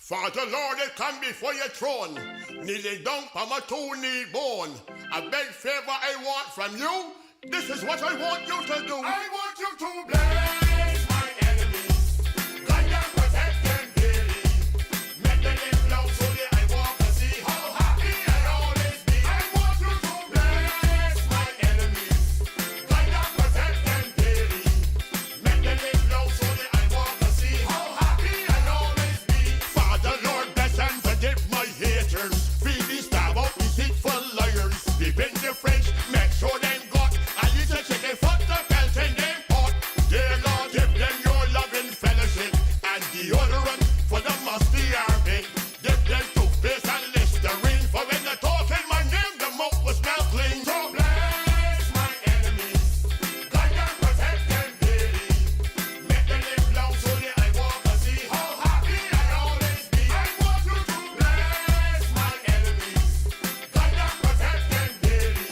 Father Lord, I come before your throne, kneeling down on my two-knee bone. A big favor I want from you. This is what I want you to do. I want you to bless my enemies, guide and protect them daily. Make them live long so that I walk and see how happy I always be. I want you to bless my enemies, guide and protect them daily. Make them live long so that I walk and see how happy I always be. Father Lord, bless and forgive my haters. Feed these stab out deceitful liars. Deep in the French, make sure them got a little chicken foot to belt in them pot. Dear Lord, give them your loving fellowship and deodorant for the musty armpit. Give them toothpaste and Listerine for when they talk in my name, the mouth will smell clean. So bless my enemies, guide and protect them daily. Make them live long so that I walk and see how happy I always be. I want you to bless my enemies, guide and protect them daily.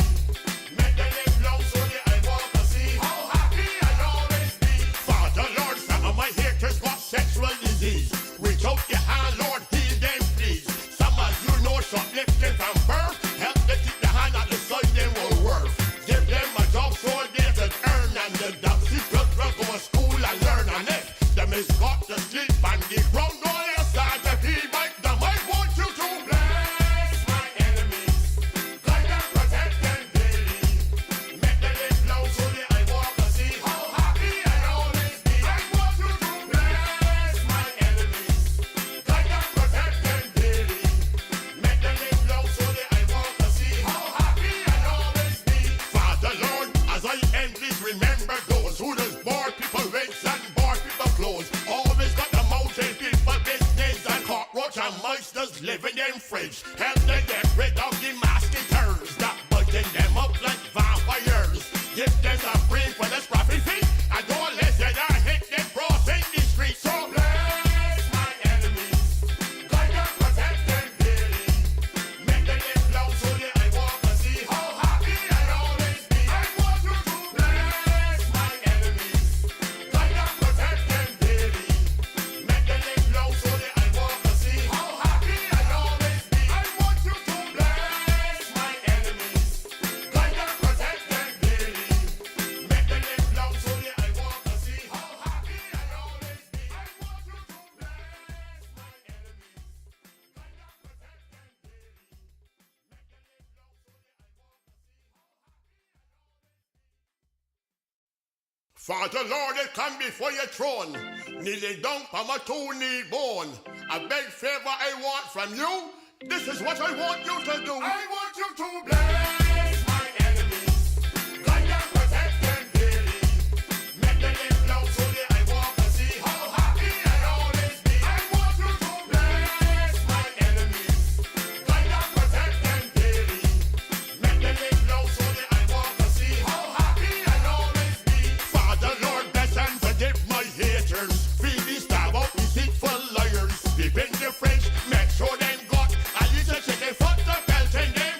Make them live long so that I walk and see how happy I always be. Father Lord, some of my haters got sexual disease. Reach out your hand, Lord, heal them please. Some of you know shoplifting from birth. Help them keep the hand at the side they will work. Give them a job so they can earn, and the doxy will go to school and learn. And if them is got to sleep and the ground all they start to feel like them, I want you to bless my enemies, guide and protect them daily. Make them live long so that I walk and see how happy I always be. I want you to bless my enemies, guide and protect them daily. Make them live long so that I walk and see how happy I always be. Father Lord, as I end, please remember those who does bar people rates and bar people clothes. Always got the mountain people business and cockroach and mice does live in them fridge. Help them get rid of the mosquitoes that biting them up like vampires. Give them a break for the scruffy feet and don't let them hit them cross in the street. So bless my enemies, guide and protect them daily. Make them live long so that I walk and see how happy I always be. I want you to bless my enemies, guide and protect them daily. Make them live long so that I walk and see how happy I always be. I want you to bless my enemies, guide and protect them daily. Make them live long so that I walk and see how happy I always be. I want you to bless my enemies, guide and protect them daily. Make them live long so that I walk and see how happy I always be. Father Lord, I come before your throne, kneeling down on my two-knee bone. A big favor I want from you. This is what I want you to do. I want you to bless my enemies, guide and protect them daily. Make them live long so that I walk and see how happy I always be. I want you to bless my enemies, guide and protect them daily. Make them live long so that I walk and see how happy I always be. Father Lord, bless and forgive my haters. Feed these stab out deceitful liars. Deep in the French, make sure them got a little chicken foot to belt in them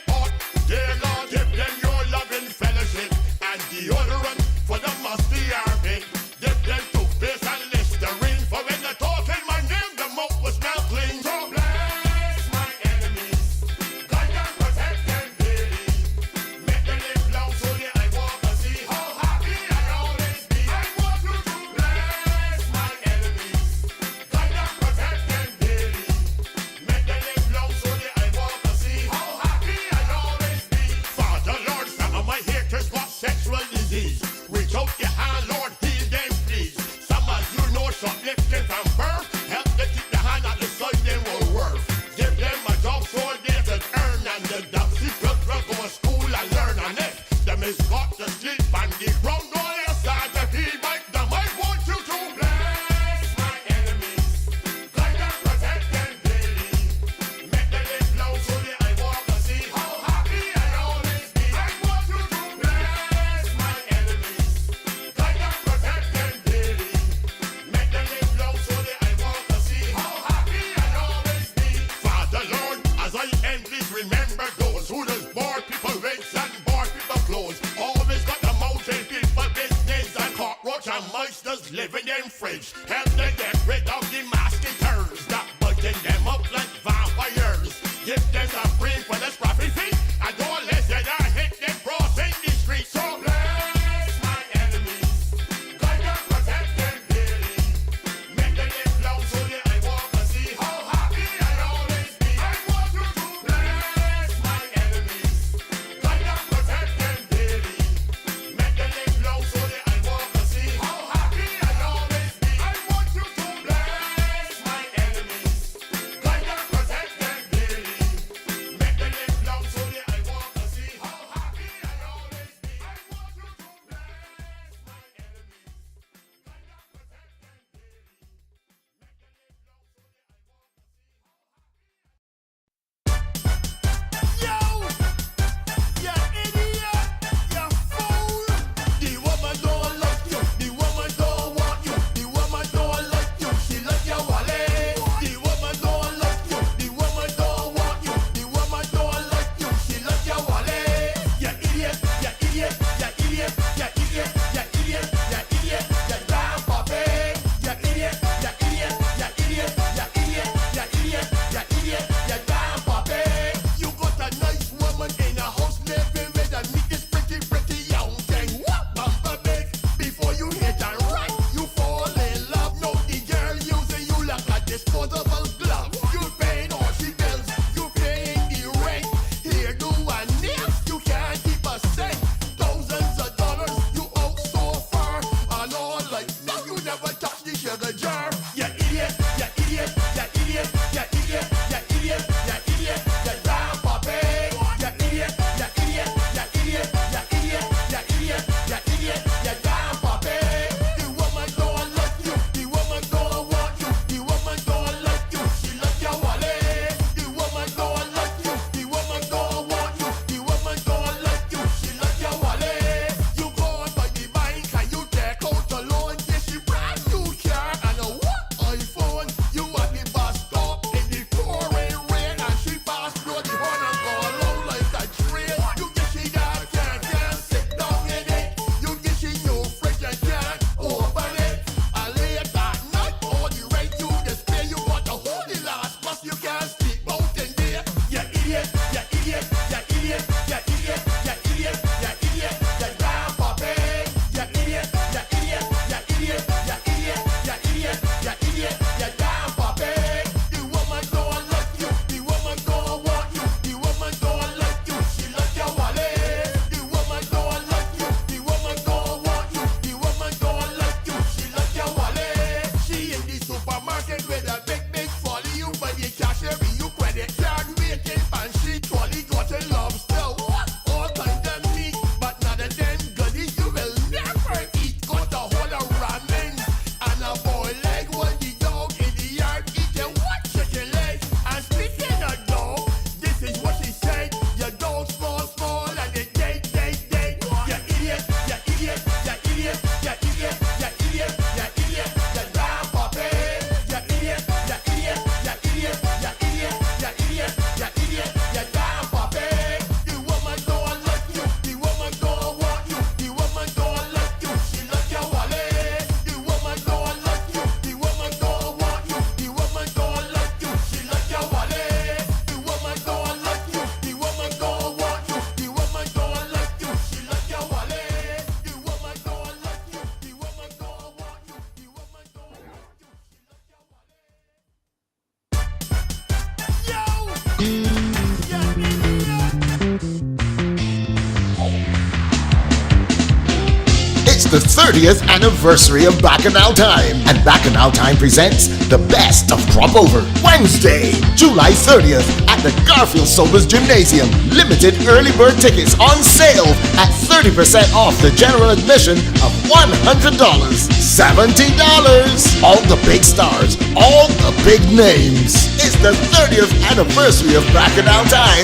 the 30th anniversary of Bacchanal Time, and Bacchanal Time presents the best of Crop Over. Wednesday, July 30th at the Garfield Sobers Gymnasium. Limited early bird tickets on sale at 30% off the general admission of $100. $70. All the big stars, all the big names. It's the 30th anniversary of Bacchanal Time,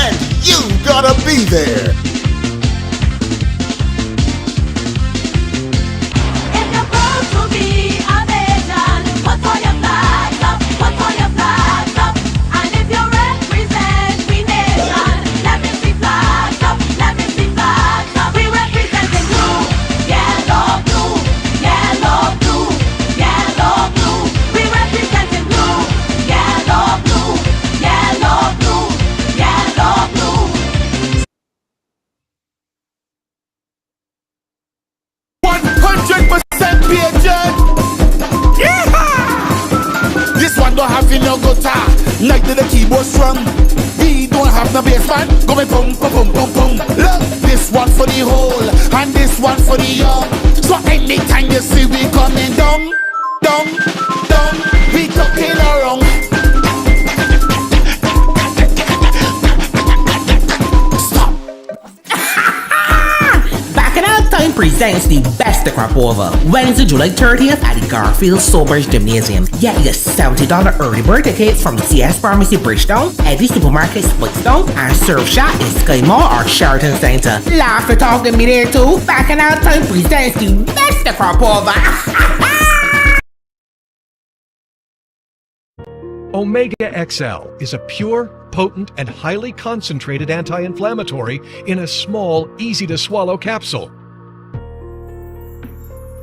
and you gotta be there. Like the keyboard strum, we don't have no bass man. Go me pum pum pum pum pum. Look, this one for the whole and this one for the young. So anytime you see we coming down, down, down, we talking around. Stop. Bacchanal Time presents the best of Crop Over. Wednesday, July 30th at the Garfield Sobers Gymnasium. Get your $70 early bird tickets from CS Pharmacy Bridgetown, Eddie Supermarket Splitstone, and Surfshark in Sky Mall or Sheraton Center. Laugh to talk to me there too. Bacchanal Time presents the best of Crop Over. Omega XL is a pure, potent, and highly concentrated anti-inflammatory in a small, easy-to-swallow capsule.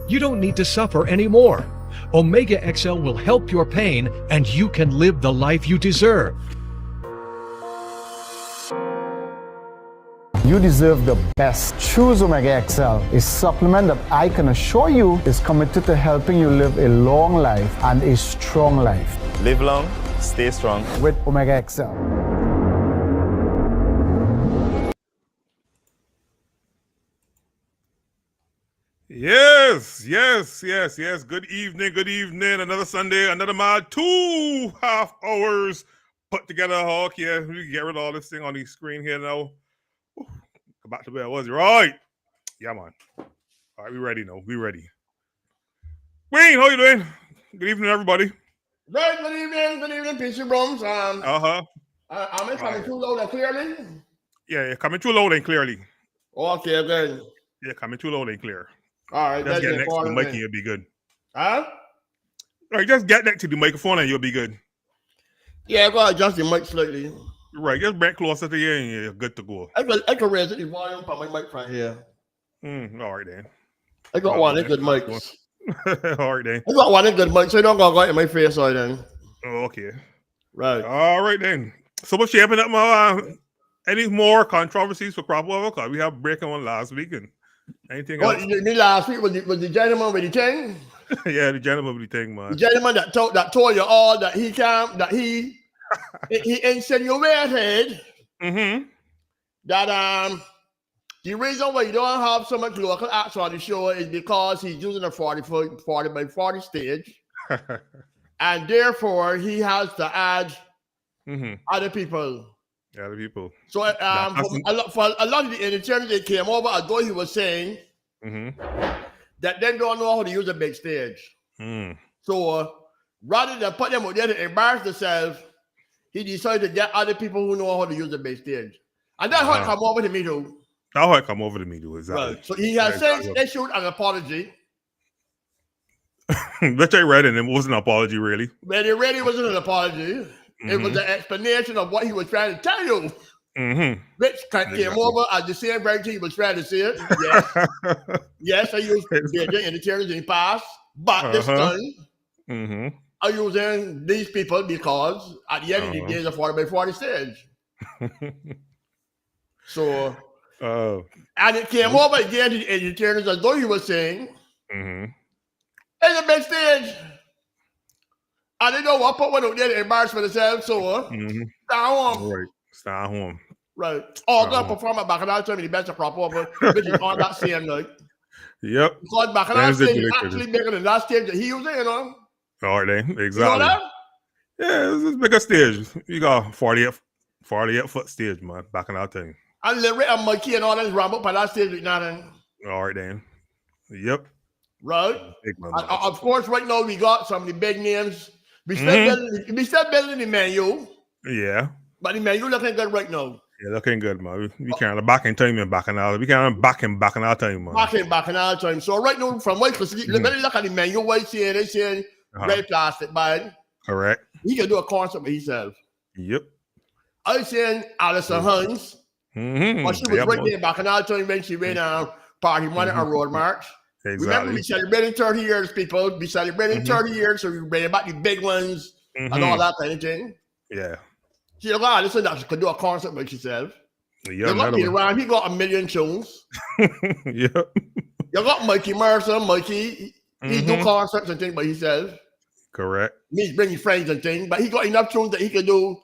You don't need to suffer anymore. Omega XL will help your pain, and you can live the life you deserve. You deserve the best. Choose Omega XL, a supplement that I can assure you is committed to helping you live a long life and a strong life. Live long, stay strong. With Omega XL. Yes. Good evening. Another Sunday, another mod, 2.5 hours put together. Okay, we can get rid of all this thing on the screen here now. Whew. Go back to where I was. Right. Yeah, man. All right, we ready now. We ready. Wayne, how you doing? Good evening, everybody. Right, good evening, PC Brooms. Am I coming too loud and clearly? Yeah, coming too loud and clearly. Okay, good. Yeah, coming too loud and clear. All right, just that's get next to the mic and you'll be good. Huh? All right, just get next to the microphone and you'll be good. Yeah, go adjust the mic slightly. Right, just bring closer to you and you're good to go. I can raise the volume from my mic right here. All right, then. I got one of good mics. All right, then. I got one of good mics, so you don't go in my face right then. Oh, okay. Right. All right, then. So what's shaping up, any more controversies for Crop Over? Because we have breaking one last week and anything else? You mean last week was the gentleman with the thing? Yeah, the gentleman with the thing, man. The gentleman that told you all that he insinuated that the reason why you don't have so much local acts on the show is because he's using a 40 by 40 stage, and therefore he has to add other people. Yeah, the people. So for a lot of the interns that came over, although he was saying that they don't know how to use a big stage. So rather than put them out there to embarrass themselves, he decided to get other people who know how to use a big stage. And that's how it come over to me too. That's how it come over to me too, exactly. Right. So he has issued an apology. Which I read and it wasn't an apology really. But it really wasn't an apology. It was an explanation of what he was trying to tell you. Rich came over at the same break he was trying to say it. Yes. Yes, I used the interference in the past, but this time I using these people because at the end of the day, it's a 40 by 40 stage. So, and it came over again to the interference as though he was saying, it's a big stage. I didn't know what put one out there to embarrass themselves, so stay home. Right, stay home. Right. All gonna perform at Bacchanal Time in the best of Crop Over, which is on that same night. Yep. Because back in That our is the stage is July actually 30th. bigger than that stage that he was in, you know? Are they? You know Exactly. that? Yeah, it's a bigger stage. You got 48 foot stage, man. Back in our thing. And Larry and Mikey and all that ram up on that stage with nothing. All right, then. Yep. Right? Big man. And, of course, right now we got some of the big names. We still building the menu, Yeah. but the menu looking good right now. Yeah, looking good, man. We kind of back in time and back in our. We kind of back in our time, man. Back in all time. So right now, from what you look at the menu, what they're saying, Ray Plastic Band. Correct. He can do a concert by himself. Yep. I was saying Alison Hines. But she was right there back in all time when she went Party Money and Road March. Exactly. Remember, we celebrating 30 years, people. We celebrating 30 years, so we bring back the big ones and all that kind of thing. Yeah. She like, listen, that she could do a concert by herself. Yeah. You got Peter Ryan, he got 1 million tunes. Yep. You got Mikey Mercer, Mikey, he do concerts and things by himself. Correct. He's bringing friends and things, but he got enough tunes that he can do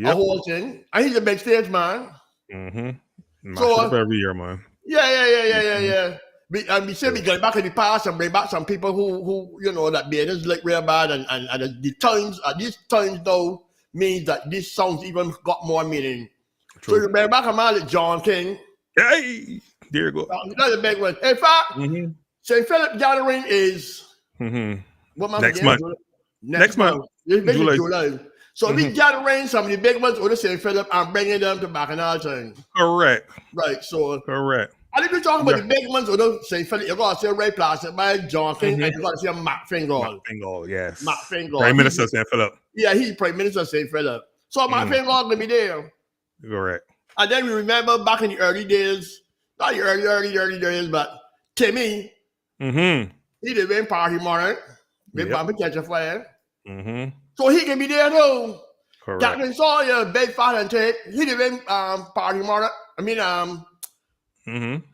a whole thing. And he's a big stage man. So up every year, man. Yeah. We say we get back in the past and bring back some people who you know that business like real bad and the times at these times though means that these songs even got more meaning. True. So you bring back a man like John King. Hey, there you go. That's a big one. In fact, St. Philip gathering is what month next again? month. Next month. It's July. So we gathering some of the big ones out of St. Philip and bringing them to Bacchanal Town. Correct. Right. So correct. And if you're talking about the big ones out of St. Philip, you're going to see Ray Plastic by John King and you're going to see Mac Fingal. Mac Fingal, yes. Mac Fingal. Prime Minister of St. Philip. Yeah, he's Prime Minister of St. Philip. So Mac Fingal going to be there. Correct. And then we remember back in the early days, not the early days, but Timmy, he did win Party Monarch with Bambi Catch a Fire. So he can be there too. Correct. Captain Sawyer, Big Fat and Take, he did win Party Monarch. I mean,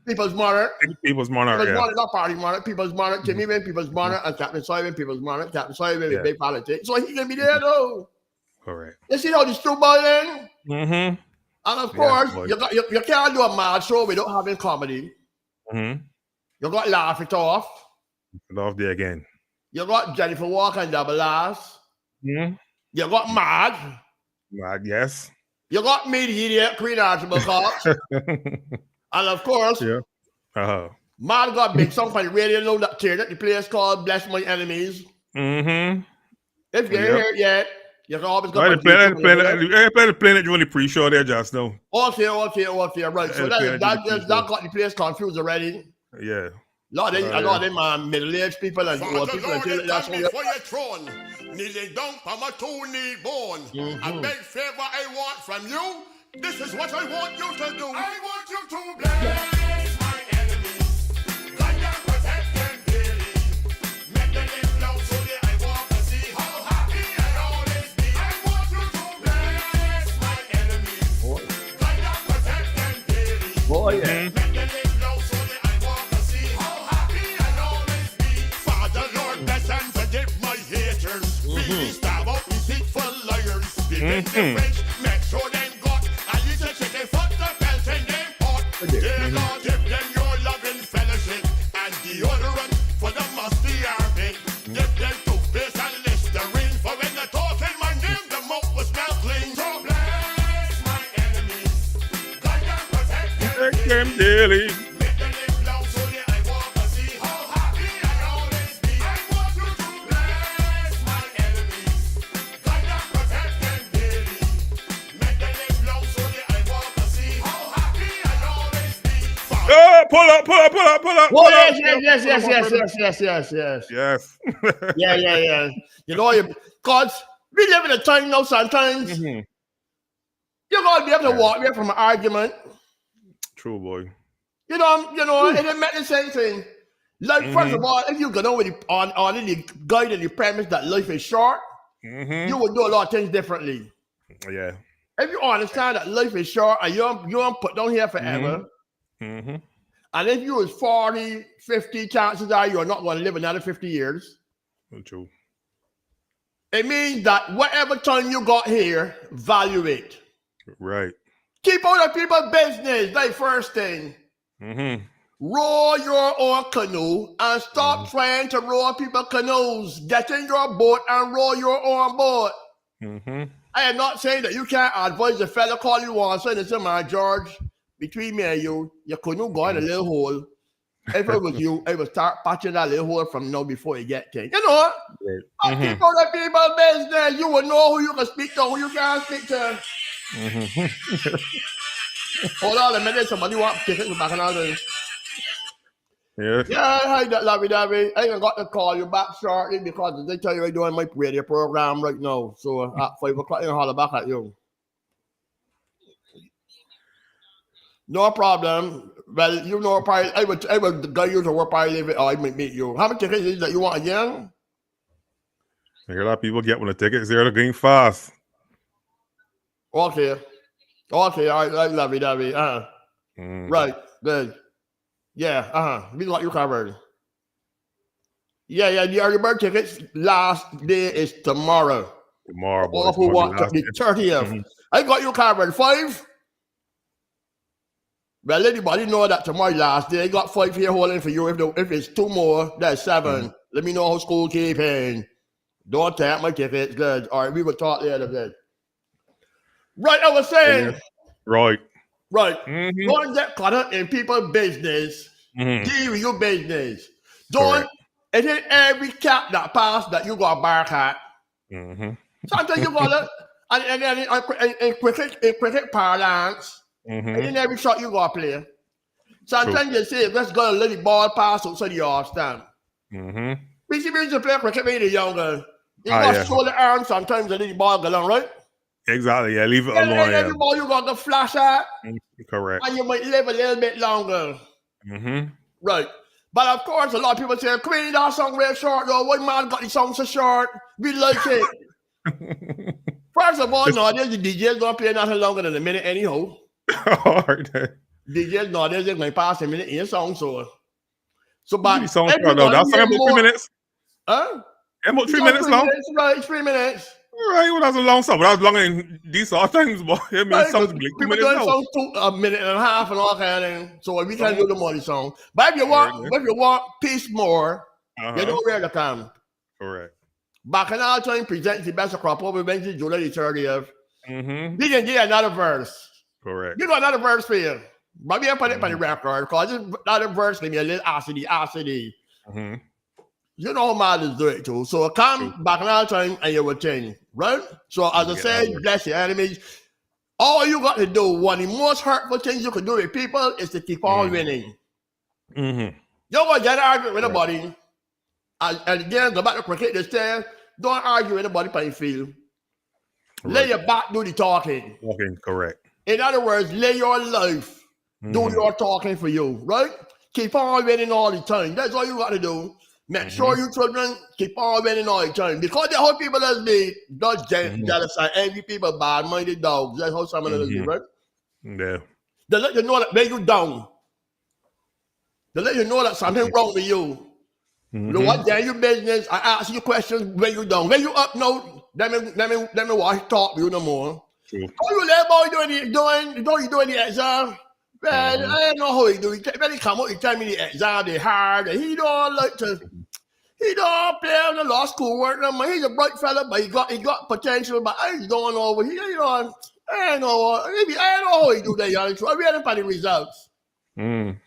People's Monarch. People's Monarch, People's Monarch, not Party Monarch. People's Monarch. Timmy win People's Monarch and Captain Sawyer win People's Monarch. Captain Sawyer win with Big Fat and Take. So he can be there too. Correct. You see how the Stu Boy then? And of course, you can't do a mad show without having comedy. You got Laugh It Off. Off there again. You got Jennifer Walker and Double Laughs. You got Mad. Mad, yes. You got me, the idiot, Queen Archibald Cox. And of course, Mad got big song for the radio low that tear that the place called Bless My Enemies. If you ain't heard it yet, you can always go I play the plane during the pre-show there just now. Okay, right. So that got the place confused already. Yeah. A lot of them middle-aged people and old people and things like that. For your throne, kneeling down from a two-knee bone. A big favor I want from you. This is what I want you to do. I want you to bless my enemies. Guide and protect them daily. Make them live loud so that I want to see how happy I always be. I want you to bless my enemies. Guide and protect them daily. Make them live loud so that I want to see how happy I always be. Father, Lord, bless and forgive my haters. Please stab out deceitful liars. Speaking the French, make sure them got at least a chicken foot to pelt in them pot. Dear Lord, give them your loving fellowship and deodorant for the musty armpit. Give them toothpaste and Listerine for when they're talking my name, the mouth will smell clean. So bless my enemies, guide and protect them daily. Make them live long so that I want to see how happy I always be. I want you to bless my enemies, guide and protect them daily. Make them live long so that I want to see how happy I always be. Oh, pull up. Oh, yes. Yes. Yeah. You know, because we live in a time now sometimes. You're going to be able to walk away from an argument. True, boy. You know, it didn't make the same thing. Like, first of all, if you go on with the guide and the premise that life is short, you would do a lot of things differently. Yeah. If you understand that life is short and you don't put down here forever, and if you was 40, 50, chances are you're not going to live another 50 years. True. It means that whatever time you got here, value it. Right. Keep out of people's business, like first thing. row your own canoe and stop trying to row people's canoes. Get in your boat and row your own boat. I am not saying that you can't advise the fella call you on, saying, listen, man, George, between me and you canoe go in a little hole. If it was you, I would start patching that little hole from now before you get to. You know, people that people business, you will know who you can speak to, who you can't speak to. Hold on a minute, somebody want to take it back another. Yeah. Yeah, hi, that lovey dovey. I ain't got to call you back shortly because they tell you I'm doing my radio program right now. So at 5 o'clock, I'll holler back at you. No problem. Well, you know, probably I would go you to work probably live it or I might meet you. How many tickets is that you want again? I hear a lot of people get when the tickets they're going fast. Okay. All right, lovey dovey. Right, good. Yeah, we got you covered. Yeah, the early bird tickets last day is tomorrow. Tomorrow, who want to be 30th. I got you covered. 5? Well, anybody know that tomorrow last day. I got 5 here holding for you. If it's 2 more, that's 7. Let me know how school keeping. Don't take my tickets. Good. All right, we will talk later. Good. Right, I was saying. Right. Don't get caught up in people's business. Deal with your business. Don't. It ain't every cat that pass that you got bark at. Sometimes you got it. And then in cricket parlance, in every shot you got to play. Sometimes you say, let's go let the ball pass outside the off stand. We see people play cricket when they're younger. You got to show the arm sometimes and let the ball go along, right? Exactly, yeah, leave it alone. And the ball you got to flash at. Correct. And you might live a little bit longer. Right. But of course, a lot of people say, Queen, that song real short, though. Why man got the song so short? We like it. First of all, nowadays, the DJs don't play nothing longer than a minute anyhow. DJs nowadays, they're going to pass a minute in a song, so but that song about 3 minutes. Huh? About 3 minutes long? Right, 3 minutes. Right, well, that's a long song, but that was longer in these sort of times, boy. I mean, right, songs people doing songs a minute and a half and all kind of thing. So we can do the money song. But if you want peace more, you know where to come. Correct. Bacchanal Time presents the best of crop over Wednesday, July the 30th. We can get another verse. Correct. You got another verse for you. But we have put it on the record because this other verse give me a little acidy. You know how mothers do it too. So come Bacchanal Time and you will change, right? So as I said, bless your enemies. All you got to do, one of the most hurtful things you can do with people is to keep on winning. You don't want to get arguing with nobody. And again, go back to cricket this day. Don't argue with anybody playing field. Lay your back, do the talking. Correct. In other words, lay your life, do your talking for you, right? Keep on winning all the time. That's all you got to do. Make sure you children keep on winning all the time. Because the whole people that's be jealous and envy people, bad-minded dogs. That's how some of them be, right? Yeah. They let you know that when you down. They let you know that something wrong with you. You know what? Then your business. I ask you questions when you down. When you up now, let me watch talk to you no more. How you let boy doing the exam? Man, I don't know how he do it. When he come out, he tell me the exam they hard. And he don't like to. He don't play on the law school work. He's a bright fella, but he got potential. But I don't know. I don't know how he do that. I read about the results. Then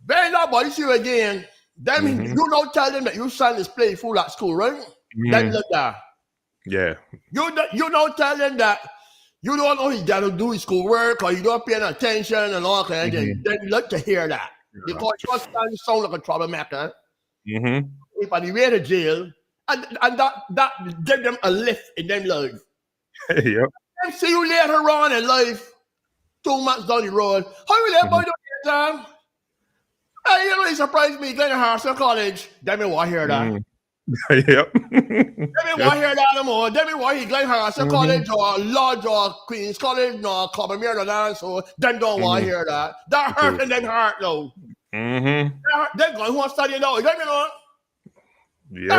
nobody see you again. Then you don't tell them that your son is playing full at school, right? Then like that. Yeah. You don't tell them that you don't know he got to do his schoolwork or you don't pay attention and all kind of things. Then you like to hear that. Because your son sound like a troublemaker. If on the way to jail, and that give them a lift in them life. Yep. And see you later on in life, 2 months down the road. How you let boy do the exam? Hey, you know, he surprised me going to Harrison College. Then me want to hear that. Yep. Then me want to hear that no more. Then me want he going to Harrison College or Lodge or Queen's College or Cobhamere or that. So then don't want to hear that. That hurt in them heart though. They're going to study now. You get me now?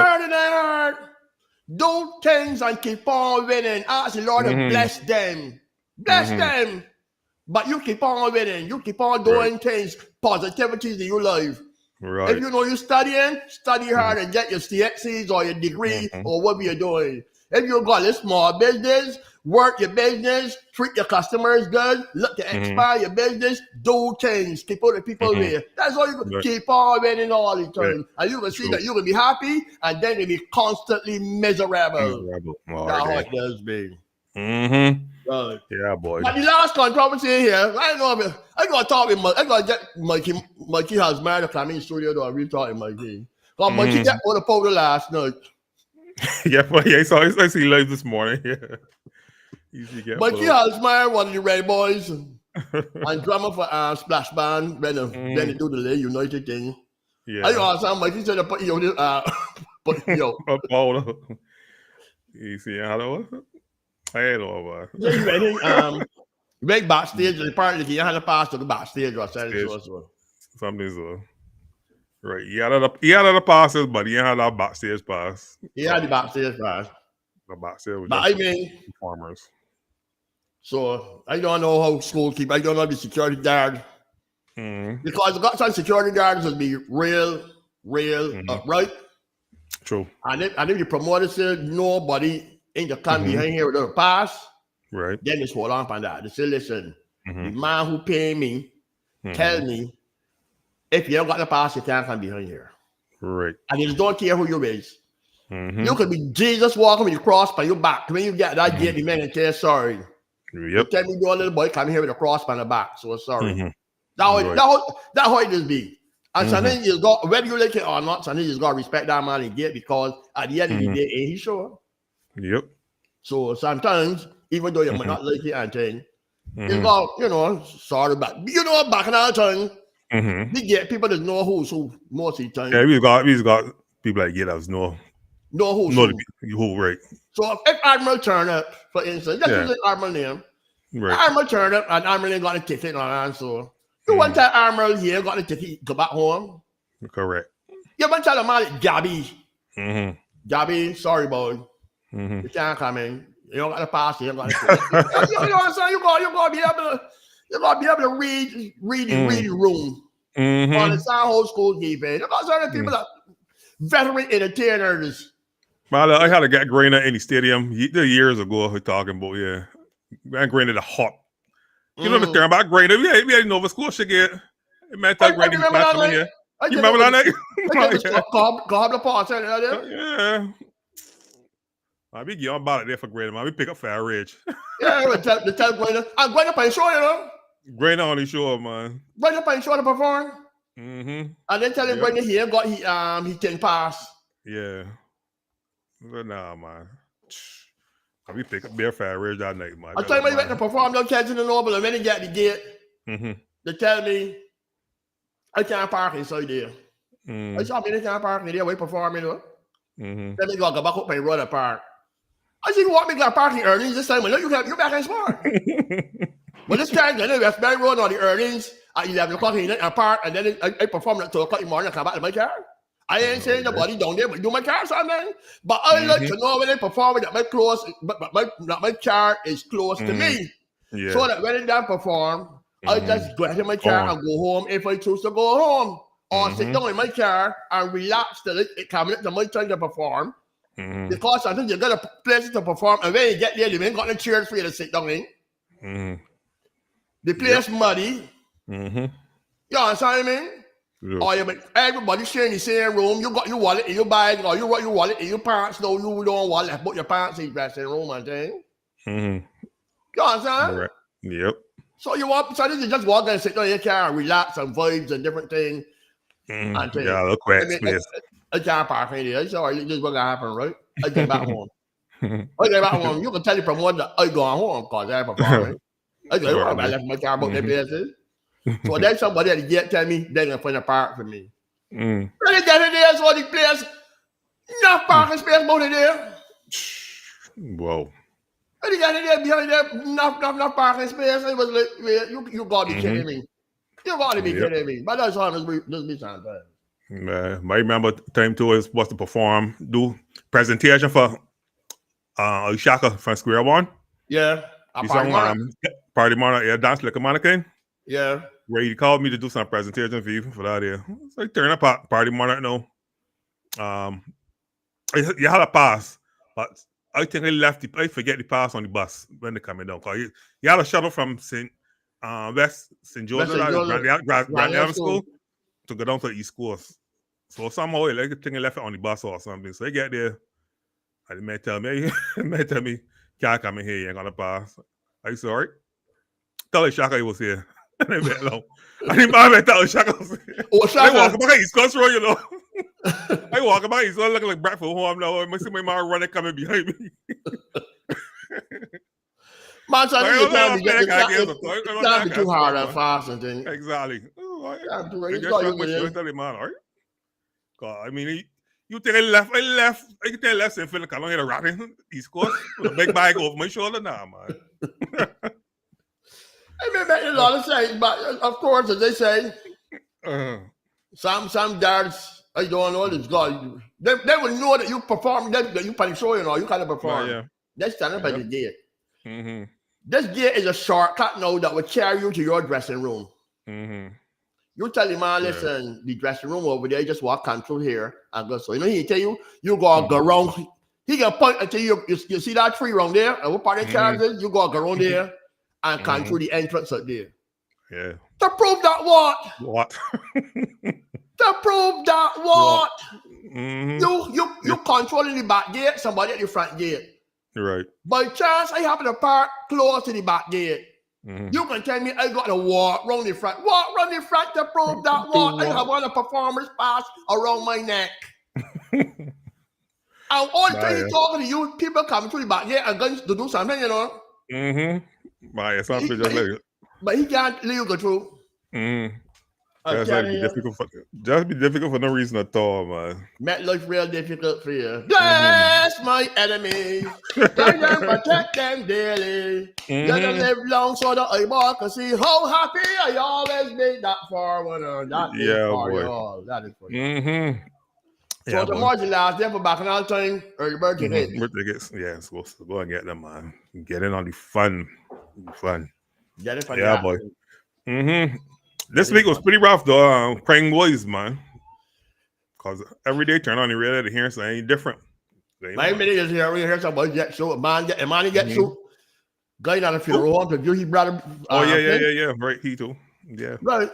Hurt in their heart. Do things and keep on winning. Ask the Lord to bless them. Bless them. but you keep on winning. You keep on doing things, positivities in your life. Right. If you know you're studying, study hard and get your CXCs or your degree or whatever you're doing. If you got a small business, work your business, treat your customers good, look to expand your business, do things, keep all the people there. That's all you can keep on winning all the time. And you can see that you can be happy and then you'll be constantly miserable. That's how it does be. Yeah, boy. But the last controversy here, I gotta talk with I gotta get Mikey has married to come in the studio to real talk with Mikey. Because Mikey got on the photo last night. Yeah, I see live this morning. Yeah. Mikey has married one of the Red Boys and drummer for Splash Band when they do the Lay United thing. Yeah. I understand Mikey said put you You see how that was? I ain't know about it. Went backstage, the party, you had to pass to the backstage or something so. Right. He had the passes, but he had that backstage pass. He had the backstage pass. The backstage was performers. So I don't know how school keep. I don't know the security guard. Because I got some security guards will be real upright. True. And if the promoter said nobody in the can behind here with a pass, right? Then it's hold on that. They say, listen, the man who pay me tell me if you don't got the pass, you can't come behind here. Right. And you don't care who you is. You could be Jesus walking with the cross by your back. When you get that gate, the man can say sorry. Yep. You tell me your little boy come here with a cross by the back, so sorry. That's how it just be. And something you got, whether you like it or not, something you just got to respect that man in gate because at the end of the day, ain't he sure? Yep. So sometimes, even though you might not like it and thing, you got, sorry, but back in our time, we get people that know who's who most of the time. Yeah, we got people like that know who's who, right? So if Admiral Turner, for instance, let's use Admiral name. Right. Admiral Turner and Admiral ain't got a ticket on, so you want to tell Admiral here got a ticket, go back home. Correct. You want to tell the man, Gabby. Gabby, sorry, boy. You can't come in. You don't got to pass. You don't got to. You know what I'm saying? You got to be able to read the room. On the side whole school keeping. You got certain people that veteran entertainers. Well, I had to get Grainer in the stadium years ago. We're talking about man, Grainer the hot. You know the term about Grainer? We had Nova Scotia get. Man, tell Grainer he's not coming here. You remember that night? Go have the party. Yeah. I be getting about it there for Grainer, man. We pick up Fair Ridge. Yeah, tell Grainer. And Grainer playing short, Grainer on the show, man. Grainer playing short to perform. And then tell him Grainer here got he can pass. Yeah. But nah, man. We pick up Bear Fair Ridge that night, man. I tell you, when to perform, don't catch in the Noble, and when they get the gate, they tell me I can't park inside there. I saw me, they can't park in there, we performing, Then they go back up and run a park. I see you want me to get parking earnings this time. You back in smart. But this time, then Westbury Road on the earnings at 11 o'clock in the park, and then I perform at 2 o'clock in the morning and come back to my car. I ain't saying nobody down there, but do my car something. But I like to know when they perform that my car is close to me. Yeah. So that when they done perform, I just go ahead in my car and go home if I choose to go home. Or sit down in my car and relax till it comes to my time to perform. Because I think you got a place to perform, and when you get there, you ain't got no chairs for you to sit down in. The place muddy. You understand what I mean? Yep. Or everybody sharing the same room. You got your wallet in your bag, or you got your wallet in your pants. No, you don't want to put your pants in the dressing room and thing. You understand? Right. Yep. So you just walk and sit down in your car and relax and vibes and different things. And yeah, look quick. I can't park in there. Sorry, this is what's gonna happen, right? I get back home. You can tell you from one that I go home because I perform. I go, I left my car about their places. So then somebody at the gate tell me they're gonna find a park for me. When they get in there, so the place, enough parking space about it there. Whoa. When they get in there, behind there, enough parking space. I was like, you gotta be kidding me. You gotta be kidding me. But that's how this be sometimes. I remember time too was to perform, do presentation for Ishaka from Square One. Yeah. Party Monarch, yeah, dance like a mannequin. Yeah. Where he called me to do some presentation for you for that. Yeah, so I turn up at Party Monarch now. You had a pass, but I think I forget the pass on the bus when they coming down. Cause you had a shuttle from West St. Joseph, Grand School, to go down to the East Coast. So somehow I think I left it on the bus or something. So I get there, and the man tell me, can't come in here, you ain't gonna pass. Are you sorry? Tell the Shaka he was here. And I went along. And the man tell the Shaka was here. Oh, Shaka. I walk back East Coast Road, you know. I walk back East Coast looking like Bradford home now. I see my man running coming behind me. Man, so you can't be too hard and fast and things. Exactly. Can't do it. I You just got shot you my with shoe it. and tell the man, all right? God, I mean, you think I left St. Philip, I don't hear the ratting East Coast with a big bag over my shoulder now, man. I mean, make a lot of sense, but of course, as they say, some dads, I don't know this guy. They will know that you perform, that you can show, you know, you kind of perform. Yeah. They stand up at the gate. Mm-hmm. This gate is a shortcut now that will carry you to your dressing room. Mm-hmm. You tell him, man, listen, the dressing room over there, just walk through here and go. So, you know, he tell you go around. He can point until you see that tree around there, and what part of the carriage is, you go around there and come through the entrance up there. Yeah. To prove that what? What? To prove that what? Mm-hmm. You controlling the back gate, somebody at the front gate. Right. By chance, I happen to park close to the back gate. Mm-hmm. You can tell me I got to walk around the front. Walk around the front to prove that what? I have one of the performers pass around my neck. And all the time talking to you, people coming through the back gate and going to do something, you know. Mm-hmm. Just like it. But he can't let you go through. Mm-hmm. Just be difficult for no reason at all, man. Make life real difficult for you. Bless my enemies. Guide them, protect them daily. Let them live long so that I walk and see how happy I always be. That for one. That is for boy. you all. That is for you. Mm-hmm. So tomorrow's the last day for Bacchanal time. Early bird tickets. Yeah, so go and get them, man. Get in on the fun. Get it for yeah, boy. Mm-hmm. This week was pretty rough though, praying boys, man. Cause every day turn on the radio to hear something different. My minute is here. We hear somebody get shoot. Man get shoot. Guy not a funeral home to do his brother. Yeah. Right, he too. Yeah. Right.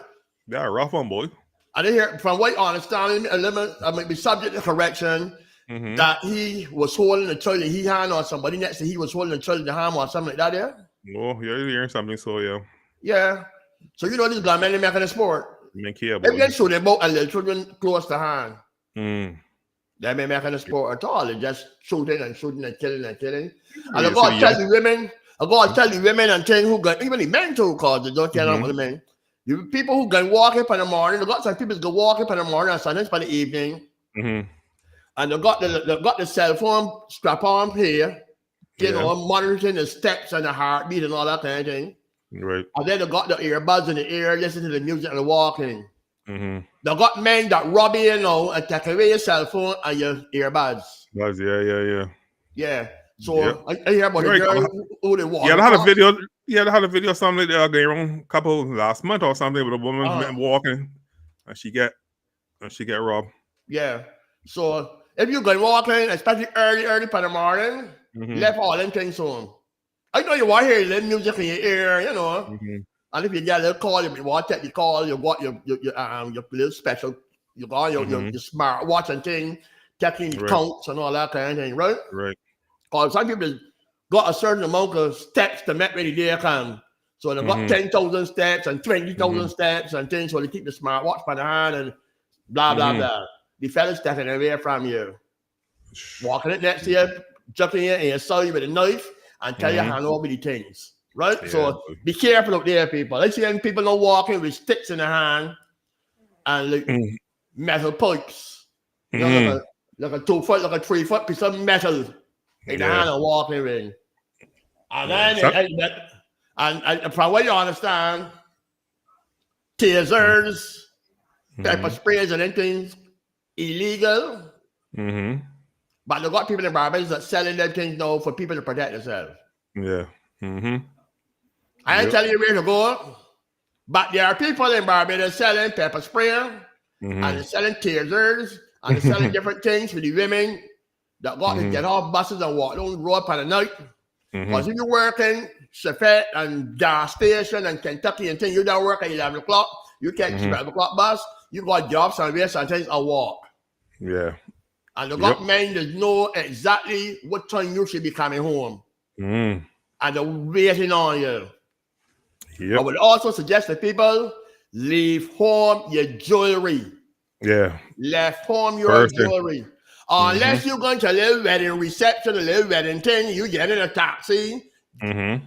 Yeah, rough one, boy. I didn't hear from what I understand. I might be subject to correction. That he was holding a child in his hand, or somebody next to he was holding a child in the hand, or something like that. Yeah. Oh, yeah, you're hearing something. So yeah. Yeah. So you know this guy man making a sport. They get shooting about and little children close to hand. They may making a sport at all. They just shooting and killing. And I gotta tell the women and tell who got even the men too, cause they don't tell them the men. You people who can walk up in the morning, they got some people go walk up in the morning and sometimes by the evening. And they got the cell phone strap on here, you know, monitoring the steps and the heartbeat and all that kind of thing. Right. And then they got the earbuds in the ear, listening to the music and walking. They got men that rob you now and take away your cell phone and your earbuds. Yeah. So I hear about the girl who they walk. Yeah, they had a video something like that around a couple last month or something with a woman walking and she get robbed. Yeah. So if you go walking, especially early in the morning, left all them things on. I know you want to hear the music in your ear, you know. And if you get a little call, you want to take the call, you got your little special, you got your smart watch and thing, taking counts and all that kind of thing, right? Right. Because some people got a certain amount of steps to make ready there come. So they got 10,000 steps and 20,000 steps and things, so they keep the smart watch by the hand and blah, blah, blah. The fella's taking it away from you. Walking it next to you, jumping in and you saw you with a knife and tell you hand over the things. Right? Yeah. So be careful out there, people. I see people not walking with sticks in the hand and like metal pipes. You know, like a 2 foot, like a 3 foot piece of metal in the hand and walking with. And then and from what you understand, tasers, pepper sprays and things illegal. But they got people in Barbados that selling them things now for people to protect themselves. Yeah. I ain't Yep. telling you where to go, but there are people in Barbados selling pepper spray, and they're selling tasers, and they're selling different things for the women that got to get off buses and walk down the road for the night. Because if you're working Chafet and gas station and Kentucky and things, you don't work at 11 o'clock, you can't keep 11 o'clock bus, you got jobs somewhere, sometimes a walk. Yeah. And the government does know exactly what time you should be coming home. And they're waiting on you. Yep. I would also suggest that people leave home your jewelry. Yeah. Left home your Perfect. jewelry. Unless you're going to a little wedding reception, a little wedding thing, you get in a taxi. And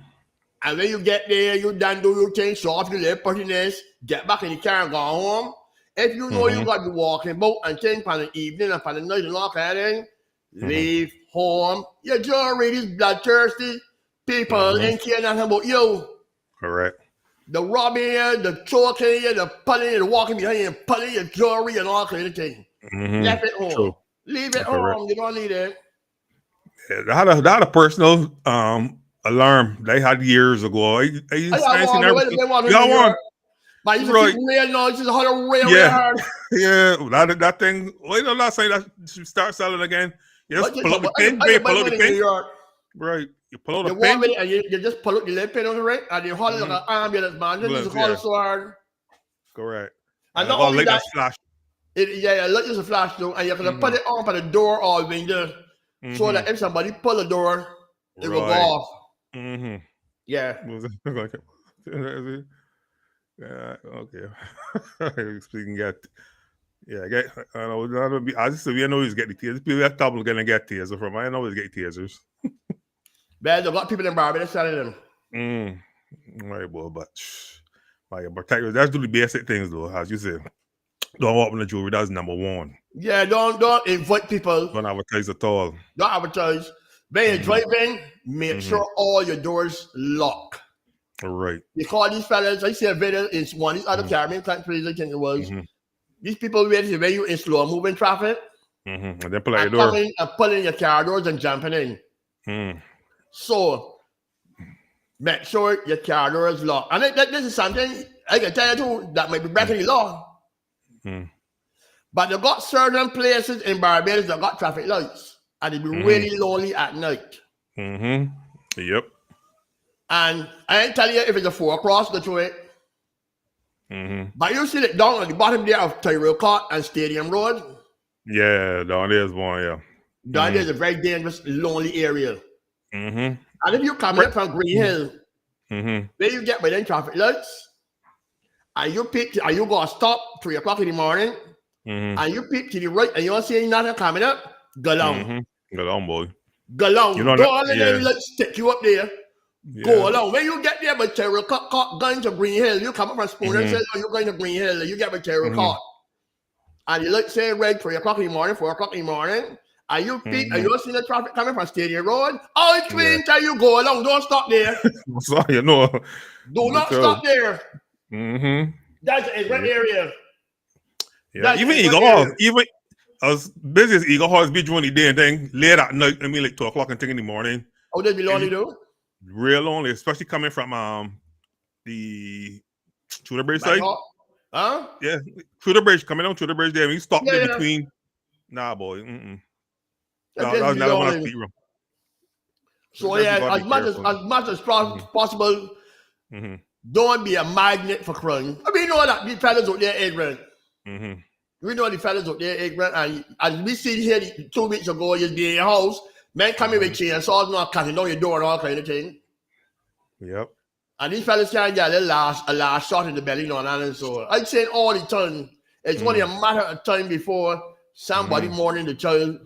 when you get there, you done do your thing, show off your little prettiness, get back in the car and go home. If you know you got to be walking about and things for the evening and for the night and all kind of thing, leave home your jewelry. These bloodthirsty people ain't care nothing about you. Correct. The robbing you, the choking you, the pulling you, the walking behind you, pulling your jewelry and all kind of thing. Left it home. True. Leave it Correct. home. You don't need it. Yeah, that had a personal alarm they had years ago. I got one. But you Right. see real noises, how real Yeah. hard. Yeah, that thing. Wait, no, last night that should start selling again. You just pull out the pin, I pull out the in New pin. York. Right. You pull out You the walk pin. with it and you just pull out the little pin on the right and you hold it like an ambulance man. Just Ambulance, hold yeah. it so hard. Correct. And I not got only light that, flash. let you flash though, and you're gonna put it on for the door or window so that if somebody pull the door, it will go Right. off. Yeah. Yeah. Okay. Speaking get. Yeah, get. I know. I just we always get the tears. People have trouble gonna get tears from. I always get teasers. There's a lot of people in Barbados selling them. Right, boy, but protect. That's do the basic things though, as you say. Don't open the jewelry. That's number one. Yeah, don't invite people. Don't advertise at all. Don't advertise. When you're driving, make sure all your doors lock. Right. Because these fellas, I see a video in one of these other Caribbean countries, I think it was. These people wait when you in slow moving traffic And then pull out and your door. pulling your car doors and jumping in. So make sure your car door is locked. And this is something I can tell you too that might be breaking the law. But they got certain places in Barbados that got traffic lights. And it be really lonely at night. Yep. And I ain't telling you if it's a 4 across, go through it. But you see it down at the bottom there of Tyrrell Court and Stadium Road. Yeah, down there's one, yeah. That is a very dangerous, lonely area. And if you come in from Green Hill, where you get by them traffic lights, and you go stop 3 o'clock in the morning, and you peek to the right, and you don't see nothing coming up, go long. Go long, boy. Go long. You know Don't that- let them lights stick you up there. Yeah. Go along. When you get there by Terrell Court, going to Green Hill, you come up from Spooner and say, oh, you're going to Green Hill, and you get by Terrell Court. And you look, say, red 3 o'clock in the morning, 4 o'clock in the morning, and you peek, and you don't see the traffic coming from Stadium Road. Oh, it's clean till you go along. Don't stop there. So, you know. Do not stop there. That's a red area. Yeah. That's Even a Eagle good Hall, area. even as busy as Eagle Hall is be during the day and thing, late at night, I mean like 2 o'clock and thing in the morning. Oh, they be lonely though? Real lonely, especially coming from the Tudor Bridge side. Huh? Yeah, Tudor Bridge, coming down Tudor Bridge there, and you stop there Yeah. between. Nah, boy. That That just was be never one lonely. of speed room. So That's yeah, gotta as be much careful. as possible, don't be a magnet for crime. I mean, you know that these fellas out there ignorant. We know the fellas out there ignorant, and as we see here 2 weeks ago, you'd be in your house, men coming with chainsaws, not cutting down your door and all kind of thing. Yep. And these fellas can't get a last shot in the belly, and so I'm saying all the time, it's only a matter of time before somebody mourning the child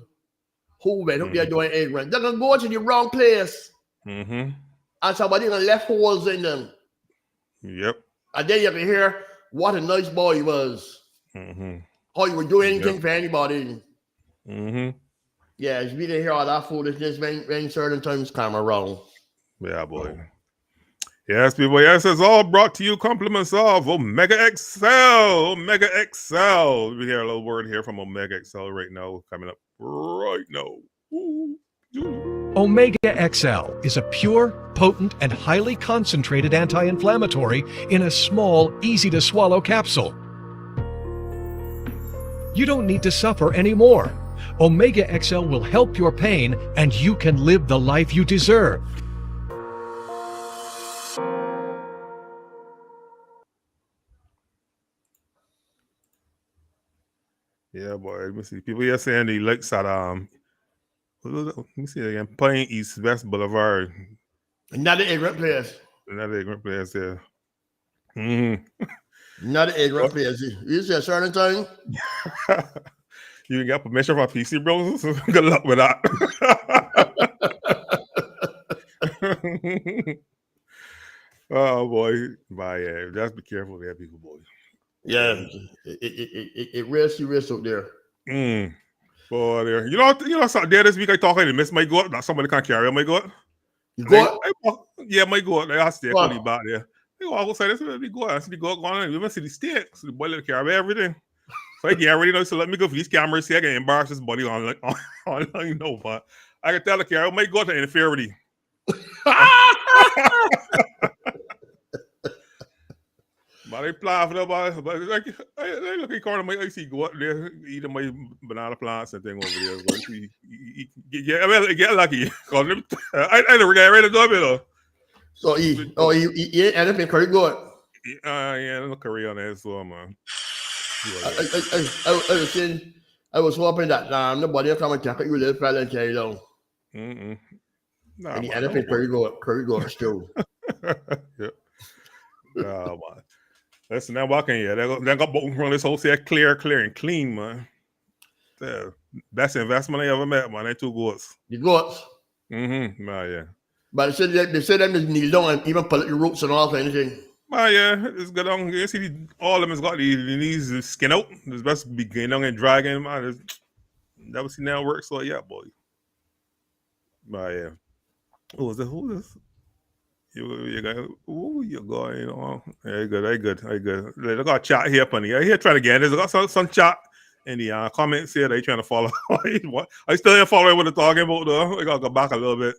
who went up there doing ignorant. They're gonna go to the wrong place. And somebody gonna left holes in them. Yep. And then you can hear what a nice boy he was. How you would do anything for anybody. Yeah, we didn't hear all that foolishness when certain times come around. Yeah, boy. Yes, people. Yes, it's all brought to you compliments of Omega XL. Omega XL. We hear a little word here from Omega XL right now, coming up right now. Ooh. Omega XL is a pure, potent, and highly concentrated anti-inflammatory in a small, easy-to-swallow capsule. You don't need to suffer anymore. Omega XL will help your pain, and you can live the life you deserve. Yeah, boy. Let me see. People here saying the lakes at let me see again. Pine East West Boulevard. Another ignorant place. Another ignorant place there. Mm-hmm. Another ignorant place. You say a certain thing? You got permission from PC Bros? Good luck with that. Oh boy. But yeah, just be careful there, people, boy. Yeah. It real serious out there. Boy, there. You know, so there this week I talking to miss my goat. That somebody can't carry my goat. You go? Yeah, my goat. I stay really bad there. They go outside. This is the goat. I see the goat going on. You must see the stick. So the boy let carry everything. So I get ready now. So let me go for these cameras. See, I can embarrass this body online. You know, but I can tell the carry my goat to interfere with you. But I play for that, but like I look at corner my icy go up there, eating my banana plants and thing over there. But get lucky. Cause I never get ready to do it though. So he end up in curry goat. Yeah, no curry on that, so man. I was hoping that nobody will come and tackle you little fella and carry down. Nah, and he end up in curry goat still. Yeah. Oh man. Listen, now walking here. They got both from this whole set clear and clean, man. The best investment I ever met, man. They two goats. The goats. Nah, yeah. But they said them just kneel down and even pull up the roots and all kind of thing. Yeah, it's good on. You see, all of them has got the knees the skin out. It's best to be going down and dragging, man. Never seen that work, so yeah, boy. Yeah. Who is this? You going on? Yeah, good. They got chat here, Penny. I here trying to get it. They got some chat in the comments here. They trying to follow. I still ain't following what they're talking about though. I gotta go back a little bit.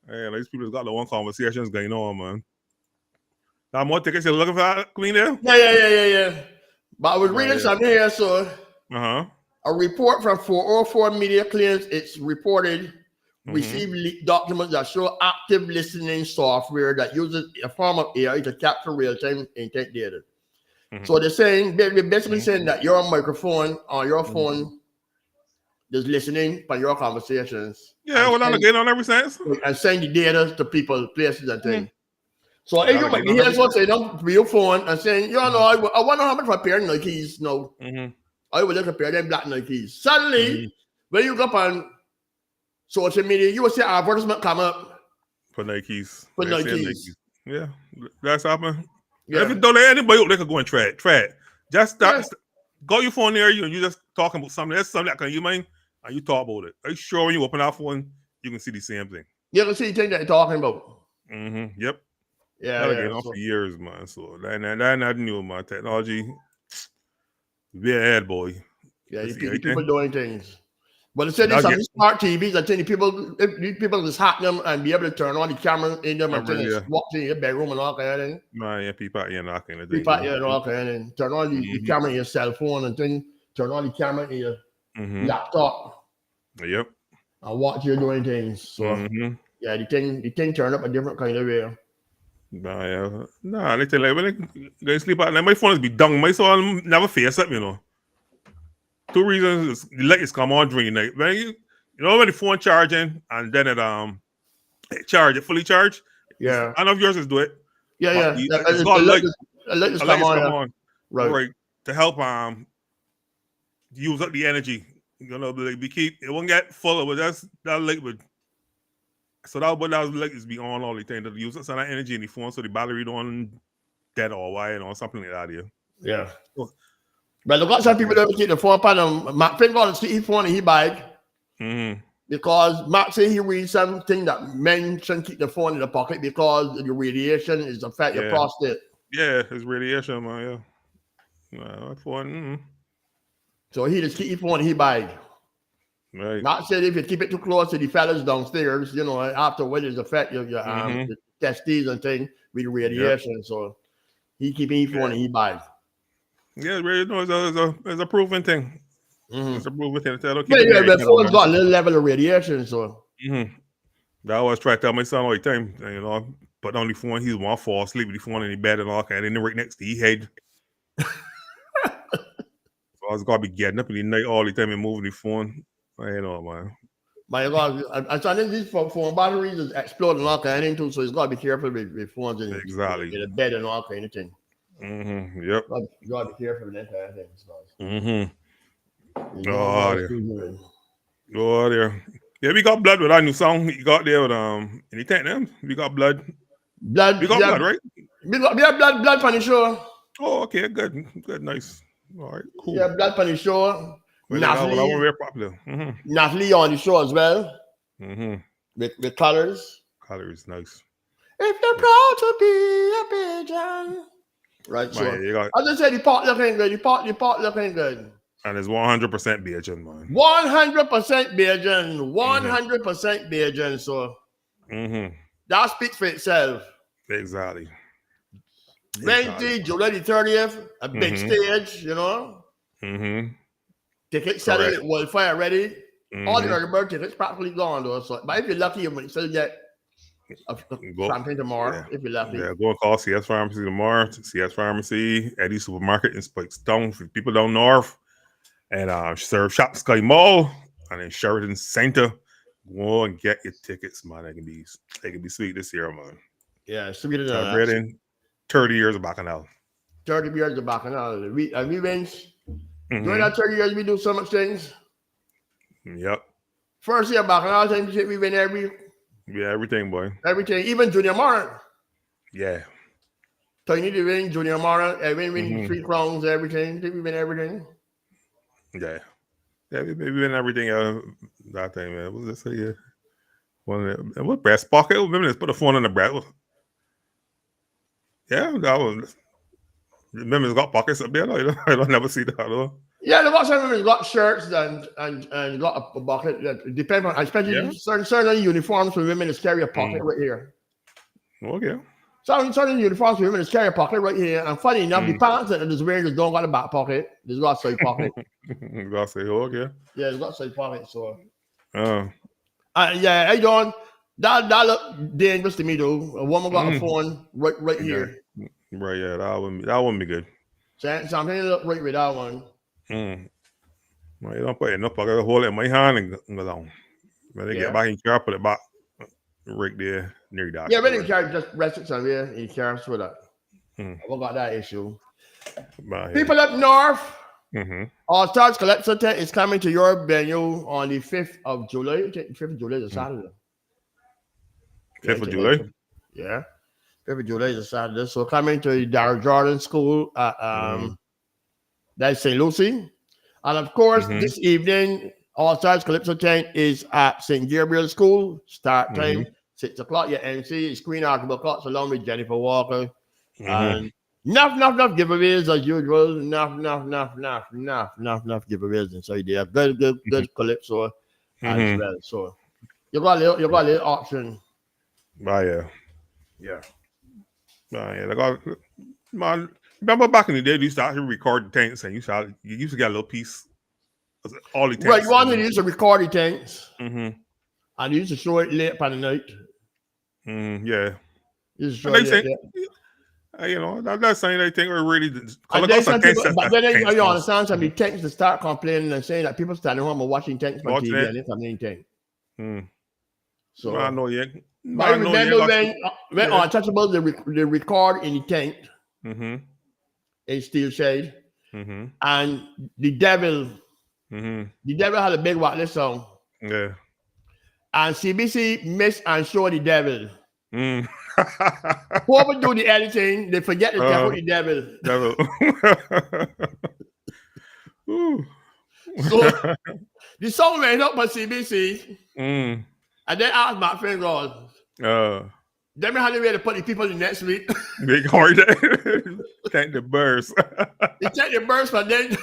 Yeah, these people got the one conversations going on, man. Now more tickets you're looking for that, Queen there? Yeah. But I was reading something here, so a report from 404 Media claims it's reported received leaked documents that show active listening software that uses a form of AI to capture real-time intent data. So they're basically saying that your microphone on your phone is listening for your conversations. Yeah, well, I'm getting on every sense. And send the data to people, places, and things. So if you might be here so say down to your phone and saying, you know, I wonder how much for a pair of Nikes now. I would look a pair of them black Nikes. Suddenly, when you go up on social media, you will see advertisement come up for Nikes. For Nikes. Yeah, that's happening. Yeah. If you don't let anybody out, they could go and try it. Just go your phone near you and you just talking about something. That's something that can you mind and you talk about it. Are you sure when you open our phone, you can see the same thing? You can see the thing that you're talking about. Yep. Yeah. Been on for years, man. So that not new, man. Technology. Be ahead, boy. Yeah, you people doing things. But it's some smart TVs. I think these people just hack them and be able to turn on the camera in them and walk in your bedroom and all kind of thing. Yeah, people out here knocking the people out here and all kind of thing. Turn on the camera in your cell phone and thing. Turn on the camera in your laptop. Yep. And watch you doing things. So yeah, the thing turn up a different kind of way. They tell like when they sleep at night, my phone is be down. My phone never face up, you know. Two reasons is the light is come on during the night. When you know when the phone charging and then it fully charged. Yeah. I know if yours is do it. Yeah. It's got light is come on. Right. To help use up the energy. You know, it won't get full of that light would. So that light is be on all the time to use some of that energy in the phone so the battery don't dead or wire or something like that. Yeah. But look at some people that take the phone pan and Mac Finn got his phone and he buy because Mac say he read something that men shouldn't keep the phone in the pocket because the radiation is affect your prostate. Yeah, it's radiation, man. Yeah. Phone. So he just keep his phone and he buy. Right. Not saying if you keep it too close to the fellas downstairs, you know, after it affect your the testes and thing with the radiation. So he keep his phone and he buys. Yeah, really, no, it's a proven thing. Mm-hmm. It's a proven thing. The phone's got a little level of radiation, so. I always try to tell my son all the time, you know, put on the phone, he won't fall asleep with the phone in the bed and all that, and then right next to his head. So I was gonna be getting up in the night all the time and moving the phone. I know, man. My God, I'm trying these phone batteries is exploding all kind of thing too, so he's gotta be careful with phones in the bed and all kind of thing. Yep. You gotta be careful with that kind of thing. Oh, there. Yeah, we got blood with our new song. You got there with anything them? We got blood. Blood. We got blood, right? We have blood on the show. Oh, okay, good, nice. All right, cool. Yeah, blood on the show. Well, Natalie, very popular. Natalie on the show as well. With colors. Colors, nice. If you're proud to be a pigeon. Right, so as I said, the pot looking good. The pot looking good. And it's 100% Bajan, man. 100% Bajan. 100% Bajan. So that speaks for itself. Exactly. Wednesday, July the 30th, a big stage, you know. Tickets selling at Wildfire already. All the early bird tickets practically gone though. So, but if you're lucky, you might still get something tomorrow. If you're lucky. Yeah, go and call CS Pharmacy tomorrow. CS Pharmacy, Eddie Supermarket in Spikestown. For people down north. And serve Shop Sky Mall and in Sheridan Center. Go and get your tickets, man. They can be sweet this year, man. Yeah, sweeter than celebrating 30 years of Bacchanal. 30 years of Bacchanal. We wins. During that 30 years, we do so much things. Yep. First year Bacchanal thing, we win everything, boy. Everything, even Junior Mara. Yeah. So you need to win Junior Mara, win 3 crowns, everything. We win everything. Yeah, we've been everything that thing, man. What was this here? What breast pocket? Remember, let's put a phone in the breast. Yeah, that was. Remember, it's got pockets up there. I don't never see that. Though. Yeah, the box has got shirts and got a bucket. That depends on, especially certain uniforms for women is carry a pocket right here. Okay. Certain uniforms for women is carry a pocket right here. And funny enough, the pants that is wearing don't got a back pocket. There's got a side pocket. Got say, okay. Yeah, it's got a side pocket. So. Yeah, I don't. That look dangerous to me though. A woman got a phone right here. Right, yeah, that wouldn't be good. So I'm trying to look right with that one. Well, you don't put it in the pocket. Hold it in my hand and go down. When they get back in your car, put it back right there near that. Yeah, really carry just rest it somewhere in car for that. I got that issue. People up north, All Stars Calypso Tent is coming to your venue on the 5th of July. 5th of July is a Saturday. 5th of July? Yeah. 5th of July is a Saturday. So coming to the Darrell Jordan School at that's St. Lucie. And of course, this evening, All Stars Calypso Tent is at St. Gabriel School. Start time 6 o'clock. Your MC is Queen Archibald Cox along with Jennifer Walker. And enough giveaways as usual. Enough giveaways inside there. Good calypso as well. So you got a little option. Yeah. Man, remember back in the day, they used to actually record the tanks, and you used to get a little piece. All the tanks. Right, you wanted to use to record the tanks, and you used to show it late at the night. Yeah. You used to show it you know, that's something I think we're really. But then you understand some of the tanks to start complaining and saying that people standing home and watching tanks on TV and it's a main thing. So I know yet. I remember when Untouchables they record in the tank, in Steel Shade, and the devil had a big wireless song. Yeah. And CBC missed and show the devil. Whoever do the editing, they forget to tell the devil. So the song went up by CBC, and then asked my friend God. Then we had to wait to put the people in next week. Big hard. Thank the birds. They take the birds, but then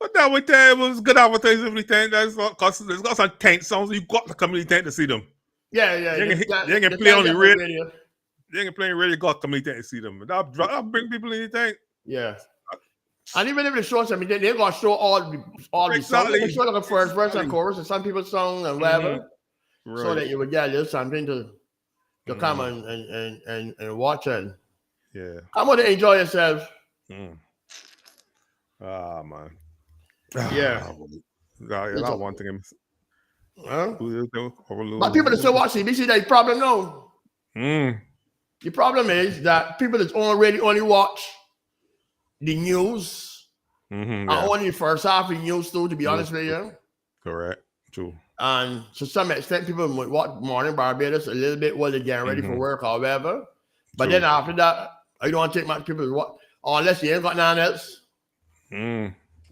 But that would tell it was good advertising. Everything that's because it's got some tank songs. You got the community tank to see them. Yeah. They can play on the radio. They can play on the radio. Got community tank to see them. That'll bring people in the tank. Yeah. And even if they show something, they're gonna show all the songs. They show like a first verse and chorus and some people's song and whatever, so that you would get a little something to come and watch it. Yeah. I'm gonna enjoy yourself. Ah, man. Yeah. That's one thing. Huh? But people that still watch CBC, that problem no. The problem is that people that only watch the news and only the first half of the news too, to be honest with you. Correct. True. And to some extent, people might watch Morning Barbados a little bit while they're getting ready for work or whatever. But then after that, I don't want to take much people to watch unless you ain't got nothing else.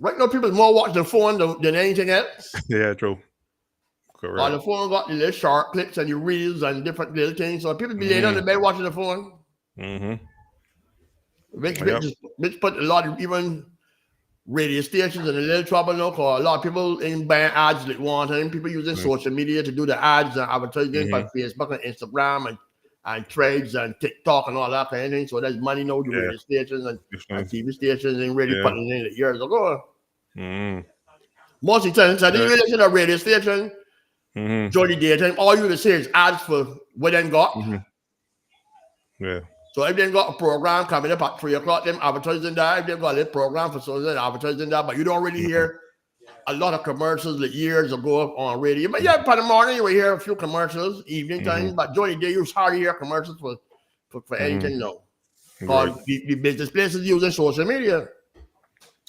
Right now, people more watch the phone than anything else. Yeah, true. Correct. On the phone got the little short clips and the reels and different little things. So people be laying on the bed watching the phone. Which put a lot of even radio stations in a little trouble now, because a lot of people in buying ads that want and people using social media to do the ads and advertising on Facebook and Instagram and Threads and TikTok and all that kind of thing. So there's money now to radio stations and TV stations and really putting in it years ago. Most of the time, so they listen to a radio station during the daytime, all you say is ads for what they got. Yeah. So if they got a program coming up at 3 o'clock, them advertising that. If they got a program for something, advertising that. But you don't really hear a lot of commercials that years ago on radio. But yeah, for the morning you will hear a few commercials, evening time. But during the day you hardly hear commercials for anything now. Because the business places using social media.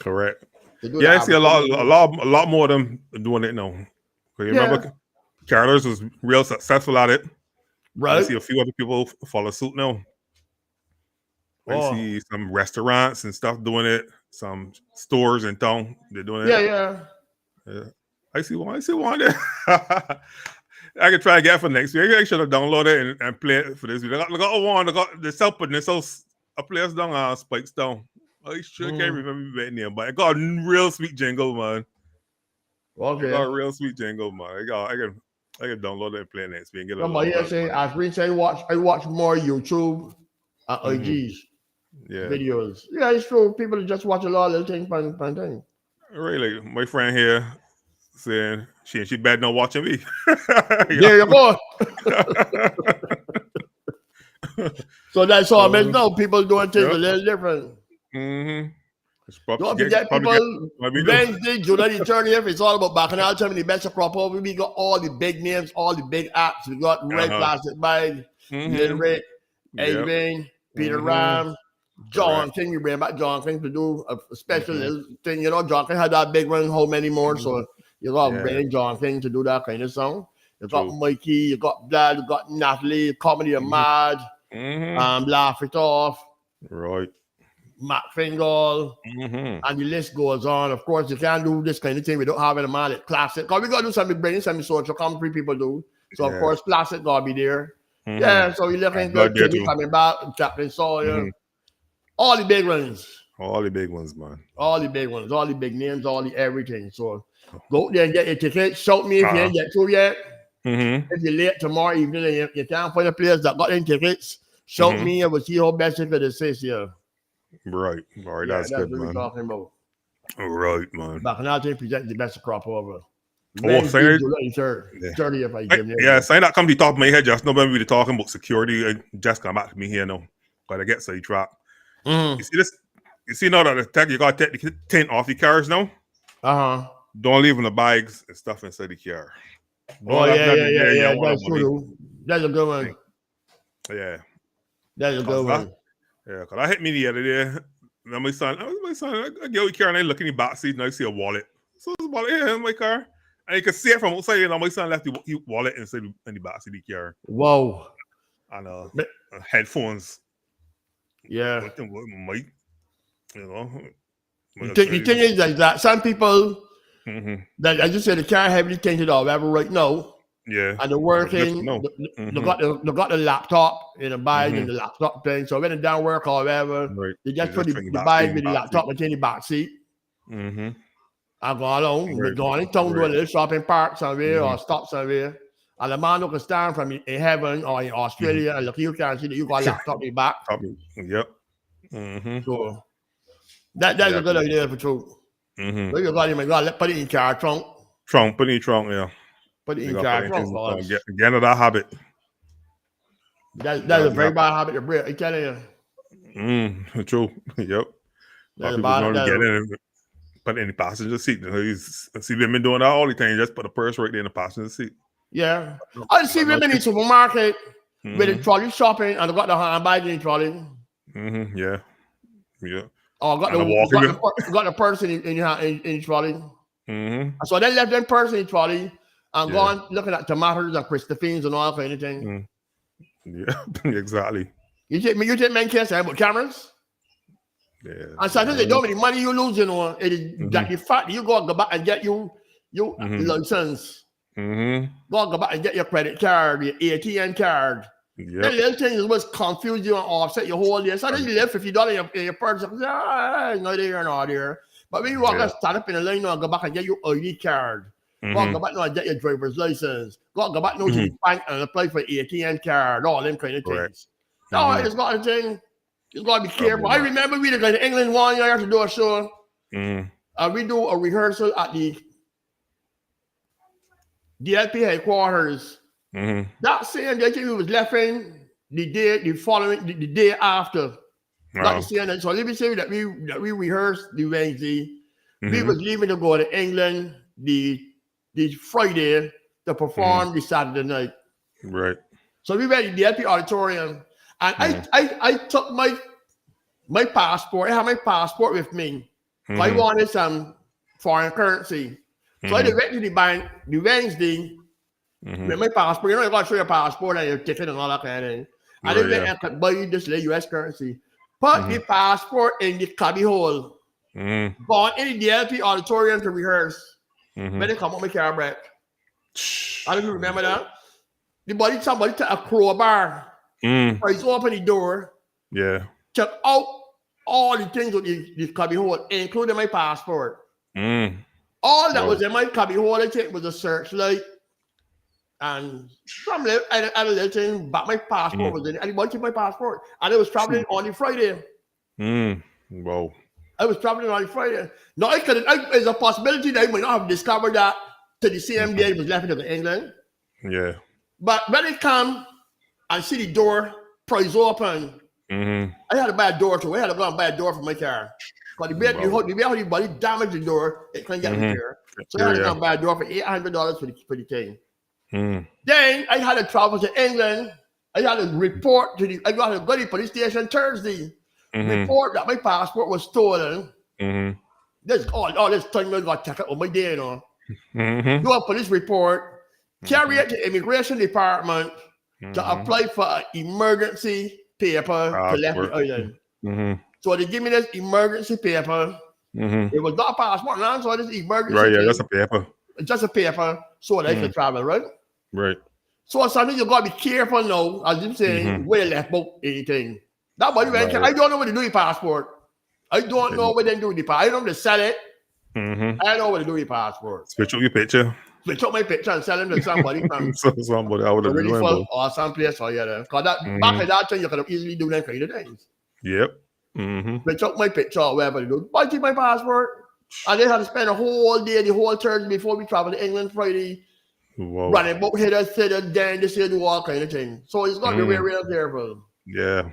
Correct. Yeah, I see a lot more of them doing it now. Remember, Carolers was real successful at it. Right. I see a few other people follow suit now. I see some restaurants and stuff doing it. Some stores in town, they're doing it. Yeah. I see one there. I could try to get for next week. I should have downloaded it and play it for this week. They got one. They got the self putting this a place down Spikes down. I sure can't remember being there, but it got a real sweet jingle, man. Okay. It got a real sweet jingle, man. I can download it and play it next week. Somebody here saying, as we say, I watch more YouTube and IGs. Videos. Yeah, it's true. People just watch a lot of little things by thing. Really, my friend here saying she bad not watching me. There you go. So that's all. I mean, no, people doing things a little different. Don't forget, people. Wednesday, July the 30th. It's all about Bacchanal time in the best of crop over. We got all the big names, all the big acts. We got Red Plastic Bag, Little Rick, Edwin, Peter Ram. John King, you bring back John King to do a special little thing. You know, John King had that big run, how many more? So you got to bring John King to do that kind of song. You got Mikey, you got Dad, you got Natalie, Comedy of Mad, Laugh It Off, right? Matt Fingal, and the list goes on. Of course, you can't do this kind of thing. We don't have it in mind. Classic, because we got to do something, bring some social commentary people do. So of course, Classic got to be there. Yeah, so you're looking good. Timmy coming back, Chaplain Sawyer. All the big ones. All the big ones, man. All the big ones. All the big names. All the everything. So go out there and get your ticket. Shout me if you ain't get through yet. If you're late tomorrow evening and you can't find a place that got any tickets, shout me and we'll see how best it could assist you. Right. All right. That's good, what man. we're talking about. All right, man. Bacchanal team present the best of crop over. Oh, say saying that come to the top of my head just now when we were talking about security and just come back to me here now. But I get sidetracked. You see this? You see now that you got to take the tent off the cars now? Don't leave in the bags and stuff inside the car. Yeah. That's true. That's a good one. Yeah. That's a good one. Yeah, because I hit me the other day. Now my son, I get out the car and I look in the back seat and I see a wallet. So there's a wallet here in my car. And you can see it from outside. And my son left the wallet inside in the back seat of the car. Whoa. And headphones. Yeah. Mic, you know. The thing is that some people that I just said the car heavily tinted or whatever right now. Yeah. And they're working. They got the laptop in the bag and the laptop thing. So when it don't work or whatever, they just put the bag with the laptop in the back seat. I go along. We Right. go on in town, do a Right. little shopping park somewhere or Mhm. stop somewhere. And the man who can stand from in heaven or in Australia and look, you can see that you got a laptop in the back. Probably. Yep. Mm-hmm. So that's a good idea for true. Mm-hmm. So you got him, you got to put it in car trunk. Trunk, put it in trunk, yeah. Put it You in gotta car put trunk. anything in Cause trunk. Get into that habit. that's Yeah, a very yeah. bad habit to break. I tell you. True. Yep. A lot That's of a people bad don't get habit. in and put it in the passenger seat. I see women doing that all the time. Just put a purse right there in the passenger seat. Yeah. I see women in the supermarket with the Mhm. trolley shopping and they got the handbag in the trolley. Mhm. Yeah. Yeah. Or got And a walking got the person in the trolley. Mhm. So they left them person in the trolley and Yeah. gone looking at tomatoes and Christophines and all kind of thing. Yeah. Exactly. You take men can't say about cameras. Yeah. And sometimes they don't mean the money you lose, you know. It is that the fact you go back and get your license. Mhm. Go back and get your credit card, your ATM card. Yep. That little things was confuse you and offset your whole day. So then you left $50 in your purse. No there, no there. But when you walk and stand up in the line now and go back and get your ID card. Go back now and get your driver's license. Go back now to the bank and apply for ATM card. All them kind of things. Correct. No, it's got a thing. You gotta be careful. I remember we did in England one year to do a show. And we do a rehearsal at the DLP headquarters. That same day we was left in the day after. Not the same day. So let me say that we rehearsed the Wednesday. We was leaving to go to England the Friday to perform the Saturday night. Right. So we went to the DLP auditorium. And I took my passport. I had my passport with me. So I wanted some foreign currency. So I went to the bank the Wednesday with my passport. You know, you got to show your passport and your ticket and all that kind of thing. And then I could buy this US currency. Put the passport in the cubby hole. Gone in the DLP auditorium to rehearse. When they come up my car back. I don't remember that. Somebody took a crowbar. He's open the door. Yeah. Took out all the things with the cubby hole, including my passport. All that was in my cubby hole, I think, was a searchlight. And some little thing, but my passport was in it. Anybody took my passport. And I was traveling on the Friday. Whoa. I was traveling on the Friday. Now, there's a possibility that I might not have discovered that to the same day it was left into England. Yeah. But when it come and see the door prize open, I had to buy a door too. I had to go and buy a door for my car. But the body damaged the door, it couldn't get repaired. So I had to go and buy a door for $800 for the thing. Then I had to travel to England. I had to report I got to go to the police station Thursday. Report that my passport was stolen. This all this time I got checked out on my day, you know. Do a police report, carry it to immigration department to apply for an emergency paper to left the island. So they give me this emergency paper. It was not a passport, now, so this emergency. Right, yeah, that's a paper. Just a paper so that I can travel, right? Right. So something you gotta be careful now, as I'm saying, where they left book anything. That body I don't know what to do with passport. I don't know what they do with the passport. I don't know to sell it. I don't know what to do with passport. Switch up your picture. Switch up my picture and sell them to somebody from somebody I would have really been full or someplace or yeah. Because back in that time you could have easily do them kind of things. Yep. Switch up my picture or whatever they do. But I take my passport. And they had to spend a whole day, the whole Thursday before we travel to England Friday. Whoa. Running both header, then this do all kind of thing. So it's got to be real careful. Yeah.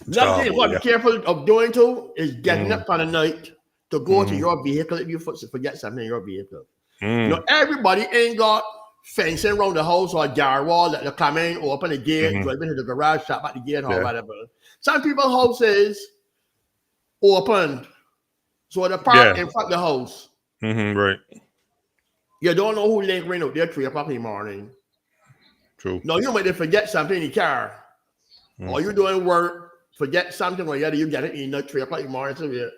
Another thing you got to be careful of doing too is getting up on the night to go to your vehicle if you forget something in your vehicle. You know, everybody ain't got fencing around the house or a yard wall that they come in, open the gate, drive into the garage, shop at the gate or whatever. Some people's houses open, so the park in front of the house. Right. You don't know who link ring out there 3 o'clock in the morning. True. No, you might forget something in the car. Or you doing work, forget something or you get it in 3 o'clock in the morning. So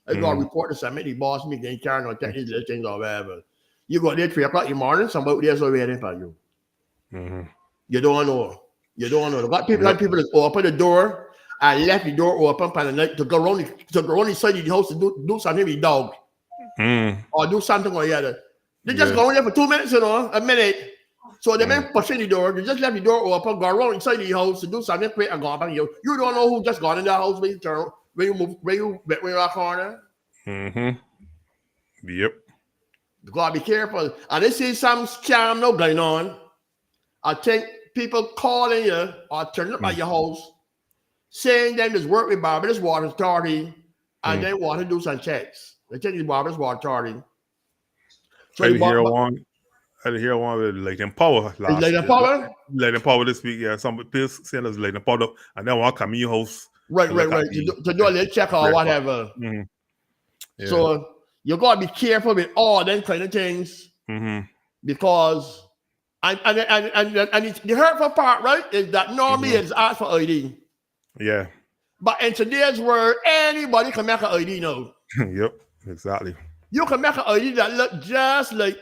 I got a report to submit the boss me getting car or take these little things or whatever. You got there 3 o'clock in the morning, somebody there's already waiting for you. You don't know. You don't know. Got people that open the door and left the door open for the night to go around the side of the house to do something with the dog. or do something or the other. They just go in there for 2 minutes, a minute. So they been pushing the door. They just left the door open, go around inside the house to do something quick and go back. You don't know who just got in the house when you turn, when you are corner. Yep. You gotta be careful. And they see some scam no going on. I think people calling you or turning up at your house, saying them just work with Barbados Water Authority and they want to do some checks. They take the Barbados Water Authority. So I hear one with Leighton Power. Leighton Power? Leighton Power this week, yeah. Some people saying there's Leighton Power up, and then want to come in your house. Right. To do a little check or whatever. Yeah. So you gotta be careful with all them kind of things because and the hurtful part, right, is that normally it's asked for ID. Yeah. But in today's world, anybody can make an ID now. Yep, exactly. You can make an ID that look just like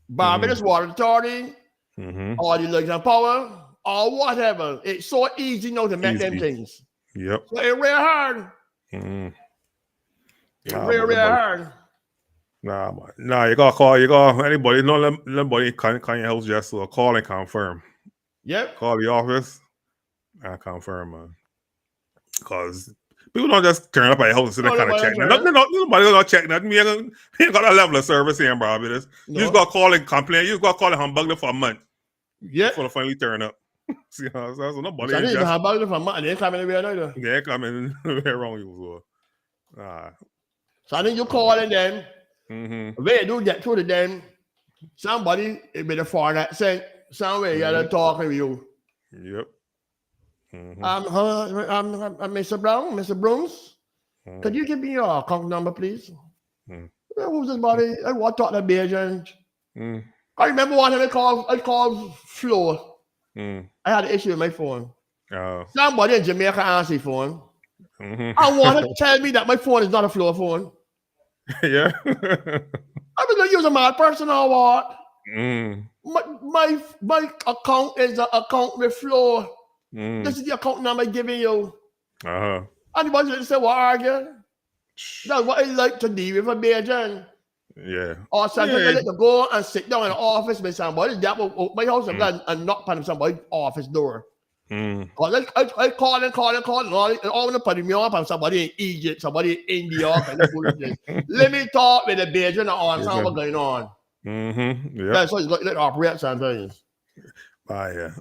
Barbados Water Authority or the Leighton Power or whatever. It's so easy now to make them things. Yep. So it's real hard. It's real hard. Nah, you gotta call. Anybody, nobody can your house just call and confirm. Yep. Call the office and confirm, man. Because people don't just turn up at your house and sit there kind of check. Nobody gonna check nothing. We ain't got a level of service here in Barbados. You just gotta call and complain. You just gotta call and humbug them for a month. Yeah. For the finally turn up. See how so nobody. So just humbug them for a month and they ain't coming anywhere neither. They ain't coming anywhere wrong you as So I think you calling them. When you do get through to them, somebody it be the foreign accent, somewhere you talking with you. Yep. I'm Mr. Brown, Mr. Brooms. Could you give me your account number, please? Who's this body? I want to talk to the agent. I remember one time I called Flo. I had an issue with my phone. Somebody in Jamaica answered the phone. I want to tell me that my phone is not a Flo phone. Yeah. I'm gonna use a mad person or what? My account is an account with Flo. This is the account number I'm giving you. Anybody say what argue? That's what I like to do with a agent. Yeah. Or sometimes I like to go and sit down in the office with somebody. That will open my house and knock on somebody's office door. I call and all the putting me up on somebody in Egypt, somebody in India, kind of foolishness. Let me talk with the agent and understand what's going on. Yeah. That's what it's like to operate sometimes. Yeah.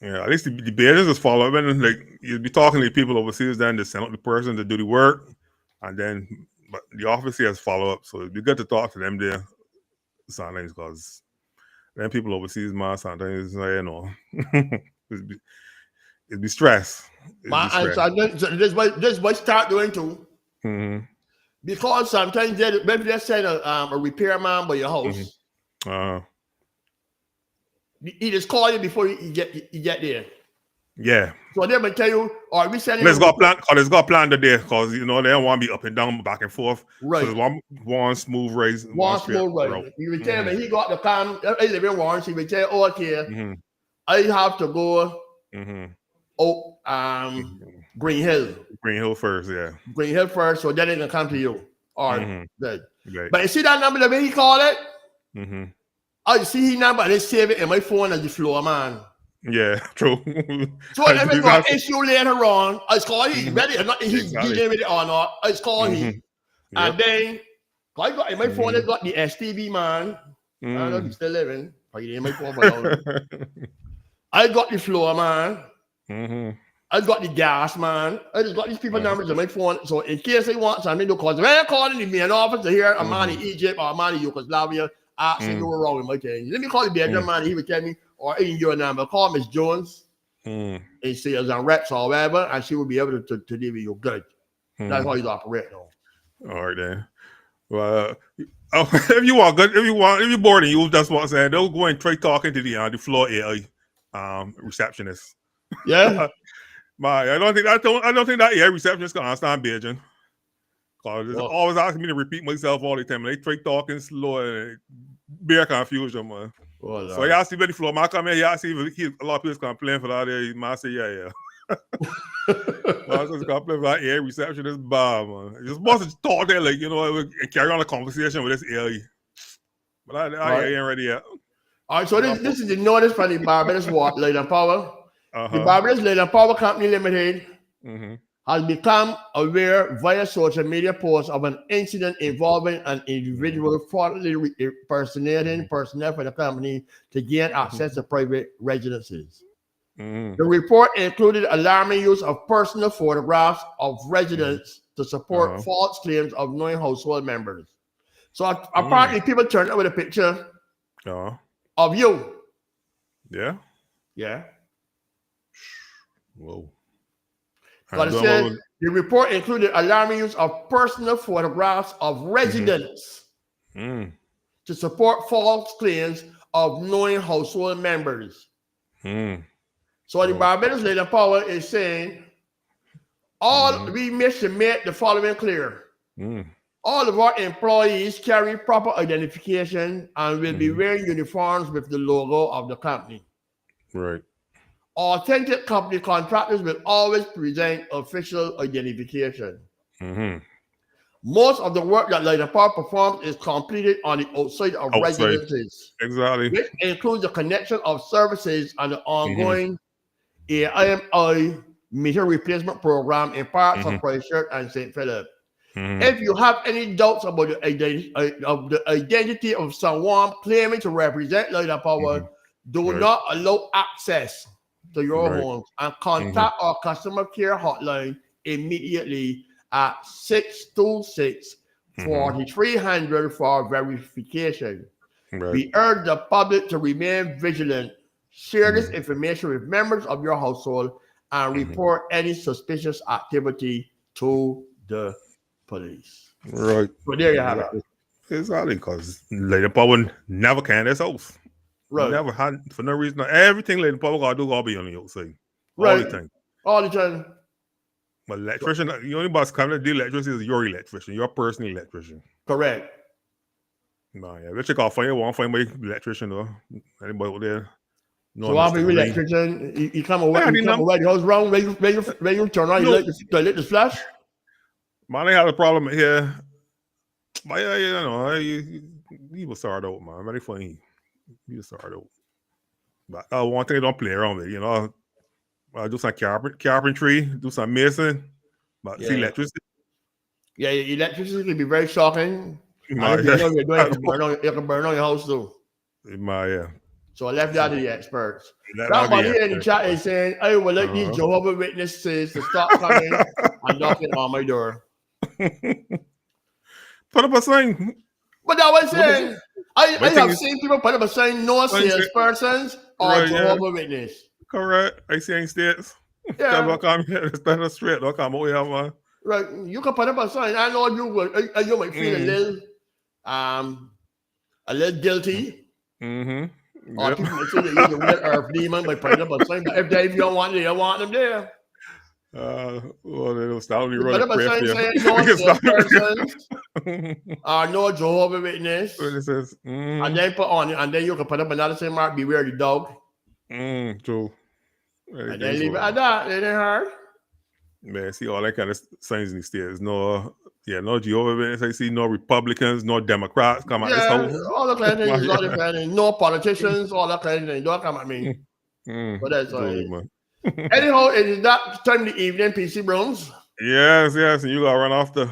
At least the business is follow up, and like you'll be talking to people overseas, then they send out the person to do the work, and then but the office here has follow up. So it'd be good to talk to them there sometimes, because then people overseas, man, sometimes it'd be stress. This what start doing too. Because sometimes maybe they send a repairman by your house. He just call you before you get there. Yeah. So they will tell you, or we send you. Let's go plan the day, because they don't want to be up and down, back and forth. Right. So one smooth race. One smooth race. He will tell me he got the come. I live in Warren. He will tell you, okay, I have to go. Green Hill. Green Hill first, yeah. Green Hill first, so then they can come to you. All right, good. Right. But you see that number the way he called it? I see his number and they save it in my phone as the floor, man. Yeah, true. So if I got an issue later on, I call him. Ready or not, he's dealing with it or not, I call him. And then I got in my phone, I got the STV man. I don't know if he's still living. But he in my phone for now. I got the floor man. I got the gas man. I just got these people numbers on my phone. So in case they want something to call, when I'm calling the main office to hear a man in Egypt or a man in Yugoslavia, asking you were wrong with my thing. Let me call the bedroom man. He would tell me, or in your number, call Miss Jones. And she is on reps or whatever, and she will be able to deal with you good. That's how you operate, though. All right, then. Well, if you're bored and you just want to say, they'll go and try talking to the floor AI receptionist. Yeah. I don't think that AI receptionist can understand Beijing. Because it's always asking me to repeat myself all the time. They try talking slow and bear confusion, man. So I asked him the floor. I come here, he asked if a lot of people complain for that. He might say, yeah. I was just gonna play my air receptionist bar, man. You just must have thought there, like, you know, and carry on a conversation with this AE. But I ain't ready yet. All right, so this is the notice from the Barbados Light and Power. Uh-huh. The Barbados Light and Power Company Limited Mm-hmm. has become aware via social media posts of an incident involving an individual fraudulently impersonating personnel for the company to gain access to private residences. Mm-hmm. The report included alarming use of personal photographs of residents to support false claims of knowing household members. So apparently people turned up with a picture of you. Yeah? Yeah. Whoa. But it said the report included alarming use of personal photographs of residents to support false claims of knowing household members. So the Barbados Light and Power is saying, we should make the following clear. All of our employees carry proper identification and will be wearing uniforms with the logo of the company. Right. Authentic company contractors will always present official identification. Most of the work that Light and Power performs is completed on the outside of residences. Exactly. Which includes the connection of services and the ongoing AMI meter replacement program in parts of Christchurch and St. Philip. If you have any doubts about the identity of someone claiming to represent Light and Power, do not allow access to your homes and contact our customer care hotline immediately at 626-4300 for verification. We urge the public to remain vigilant, share this information with members of your household, and report any suspicious activity to the police. Right. So there you have it. Exactly, because Light and Power never can themselves. Right. Never had, for no reason. Everything Light and Power gotta do gotta be on the outside. Right. All the time. All the time. But electrician, the only boss coming to do electricity is your electrician, your personal electrician. Correct. No, yeah. Let's check out find my electrician though. Anybody out there? No, So after you electrician, you come away, the house wrong, when you turn on, you let the flash? Man, I had a problem here. But yeah, you know, he was started out, man. Very funny. He was started out. But one thing I don't play around with, you know. I do some carpentry, do some mason, but see electricity. Yeah, electricity can be very shocking. You know you're doing it, it can burn on your house too. Yeah. So I left that to the experts. Somebody here in the chat is saying, I would like these Jehovah's Witnesses to stop coming and knocking on my door. Put up a sign. But that was saying, I have seen people put up a sign, no salespersons or Jehovah's Witness. Correct. I see in states. Yeah. That's straight. Don't come out here, man. Right. You can put up a sign. I know you might feel a little guilty. Or people might say that you're the weird earth demon by putting up a sign. But if you don't want them, you want them there. Well, they don't start me running. Put up a sign saying no salespersons or no Jehovah's Witness. And then put on it, and then you can put up another sign mark, beware the dog. True. And then leave it at that. It ain't hard. Man, see all that kind of signs in the states. No Jehovah's Witness. I see no Republicans, no Democrats come at this house. All the kind of things, all the kind of things. No politicians, all that kind of things. Don't come at me. But that's all right. Anyhow, it is that time of the evening, PC Browns. Yes, and you gotta run off the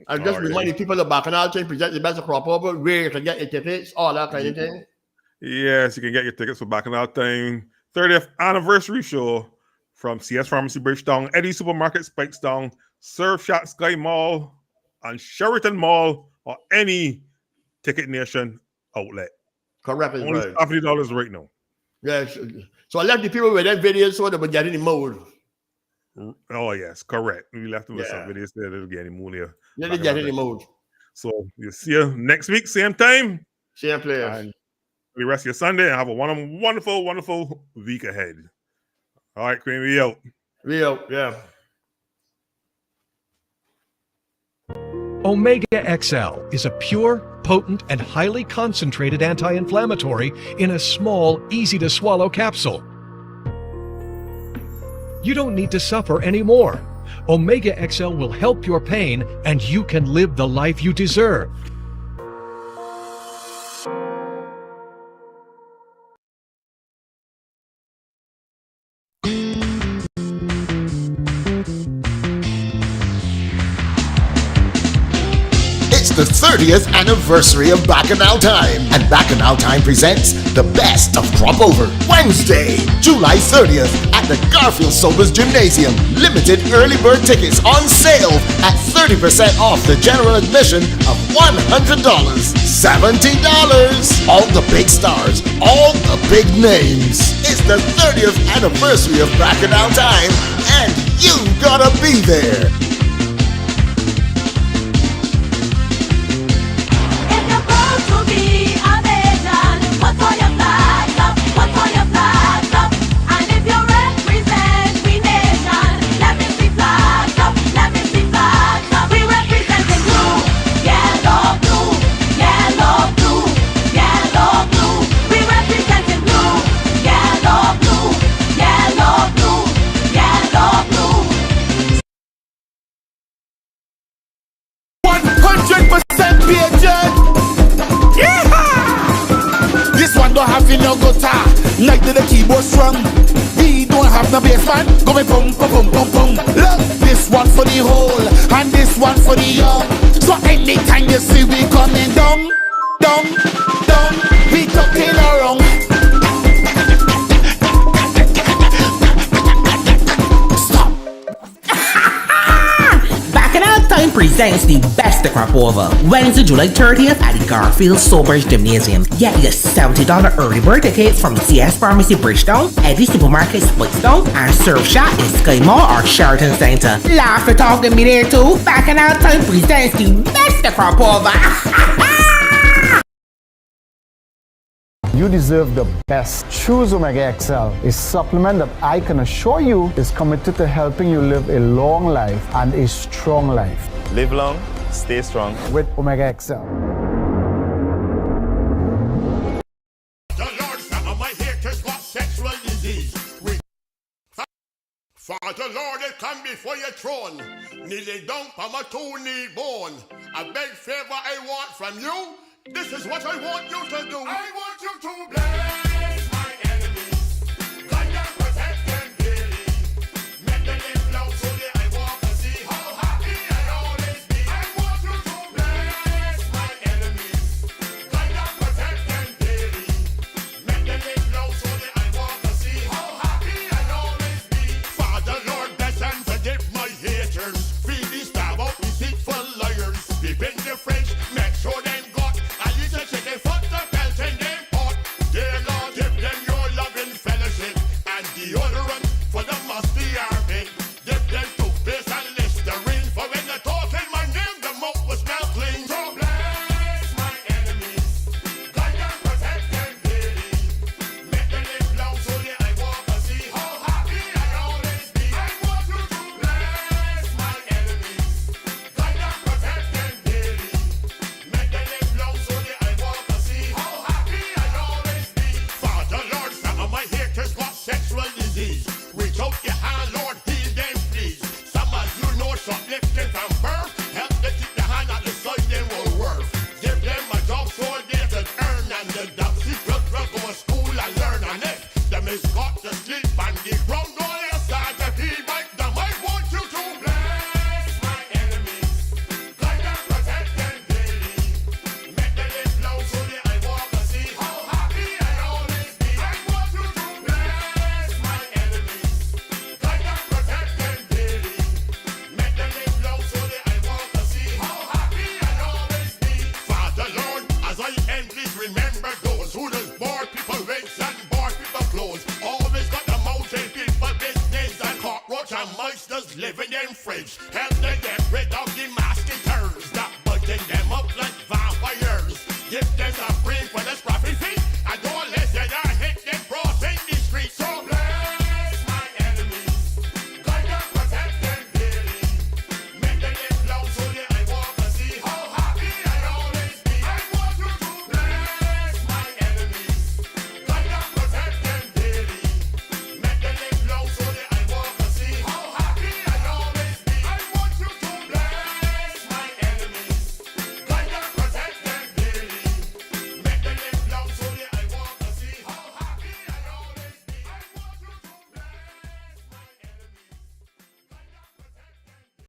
I just reminding people the Bacchanal Time present the best of crop over, where you can get your tickets, all that kind of thing. Yes, you can get your tickets for Bacchanal Time 30th anniversary show from CS Pharmacy Bridgetown, Eddie Supermarket Spikestown, Surf Shot Sky Mall, and Sheraton Mall, or any Ticket Nation outlet. Correct. Only $50 right now. Yes. So I left the people with that video so they would get in the mood. Oh, yes, correct. We left them with some videos there. They'll get in the mood here. Yeah, they get in the mood. So you'll see you next week, same time. Same place. And the rest of your Sunday and have a wonderful, wonderful week ahead. All right, Queen, we out. We out, yeah. Omega XL is a pure, potent, and highly concentrated anti-inflammatory in a small, easy-to-swallow capsule. You don't need to suffer anymore. Omega XL will help your pain and you can live the life you deserve. It's the 30th anniversary of Bacchanal Time, and Bacchanal Time presents the best of Crop Over. Wednesday, July 30th at the Garfield Sobers Gymnasium. Limited early bird tickets on sale at 30% off the general admission of $100. $70. All the big stars, all the big names. It's the 30th anniversary of Bacchanal Time, and you gotta be there. No guitar, like the keyboard strum. We don't have no bass man. Go me pum pum pum pum pum. Look, this one for the whole and this one for the young. So anytime you see we coming down, down, down, we talking around. Stop. Bacchanal Time presents the best of Crop Over. Wednesday, July 30th at the Garfield Sobers Gymnasium. Get your $70 early bird tickets from CS Pharmacy Bridgetown, Eddie Supermarket Splitstone, and Surfshark in Sky Mall or Sheraton Center. Laugh and talk to me there too. Bacchanal Time presents the best of Crop Over. You deserve the best. Choose Omega XL, a supplement that I can assure you is committed to helping you live a long life and a strong life. Live long, stay strong. With Omega XL. The Lord, some of my haters got sexual disease. Father Lord, I come before your throne, kneeling down for my two-knee bone. I beg favor I want from you. This is what I want you to do. I want you to bless my enemies. Guide and protect them daily. Make them live loud so that I walk and see how happy I always be. I want you to bless my enemies. Guide and protect them daily. Make them live loud so that I walk and see how happy I always be. Father Lord, bless and forgive my haters. Feed these stab out deceitful liars. Deep in the French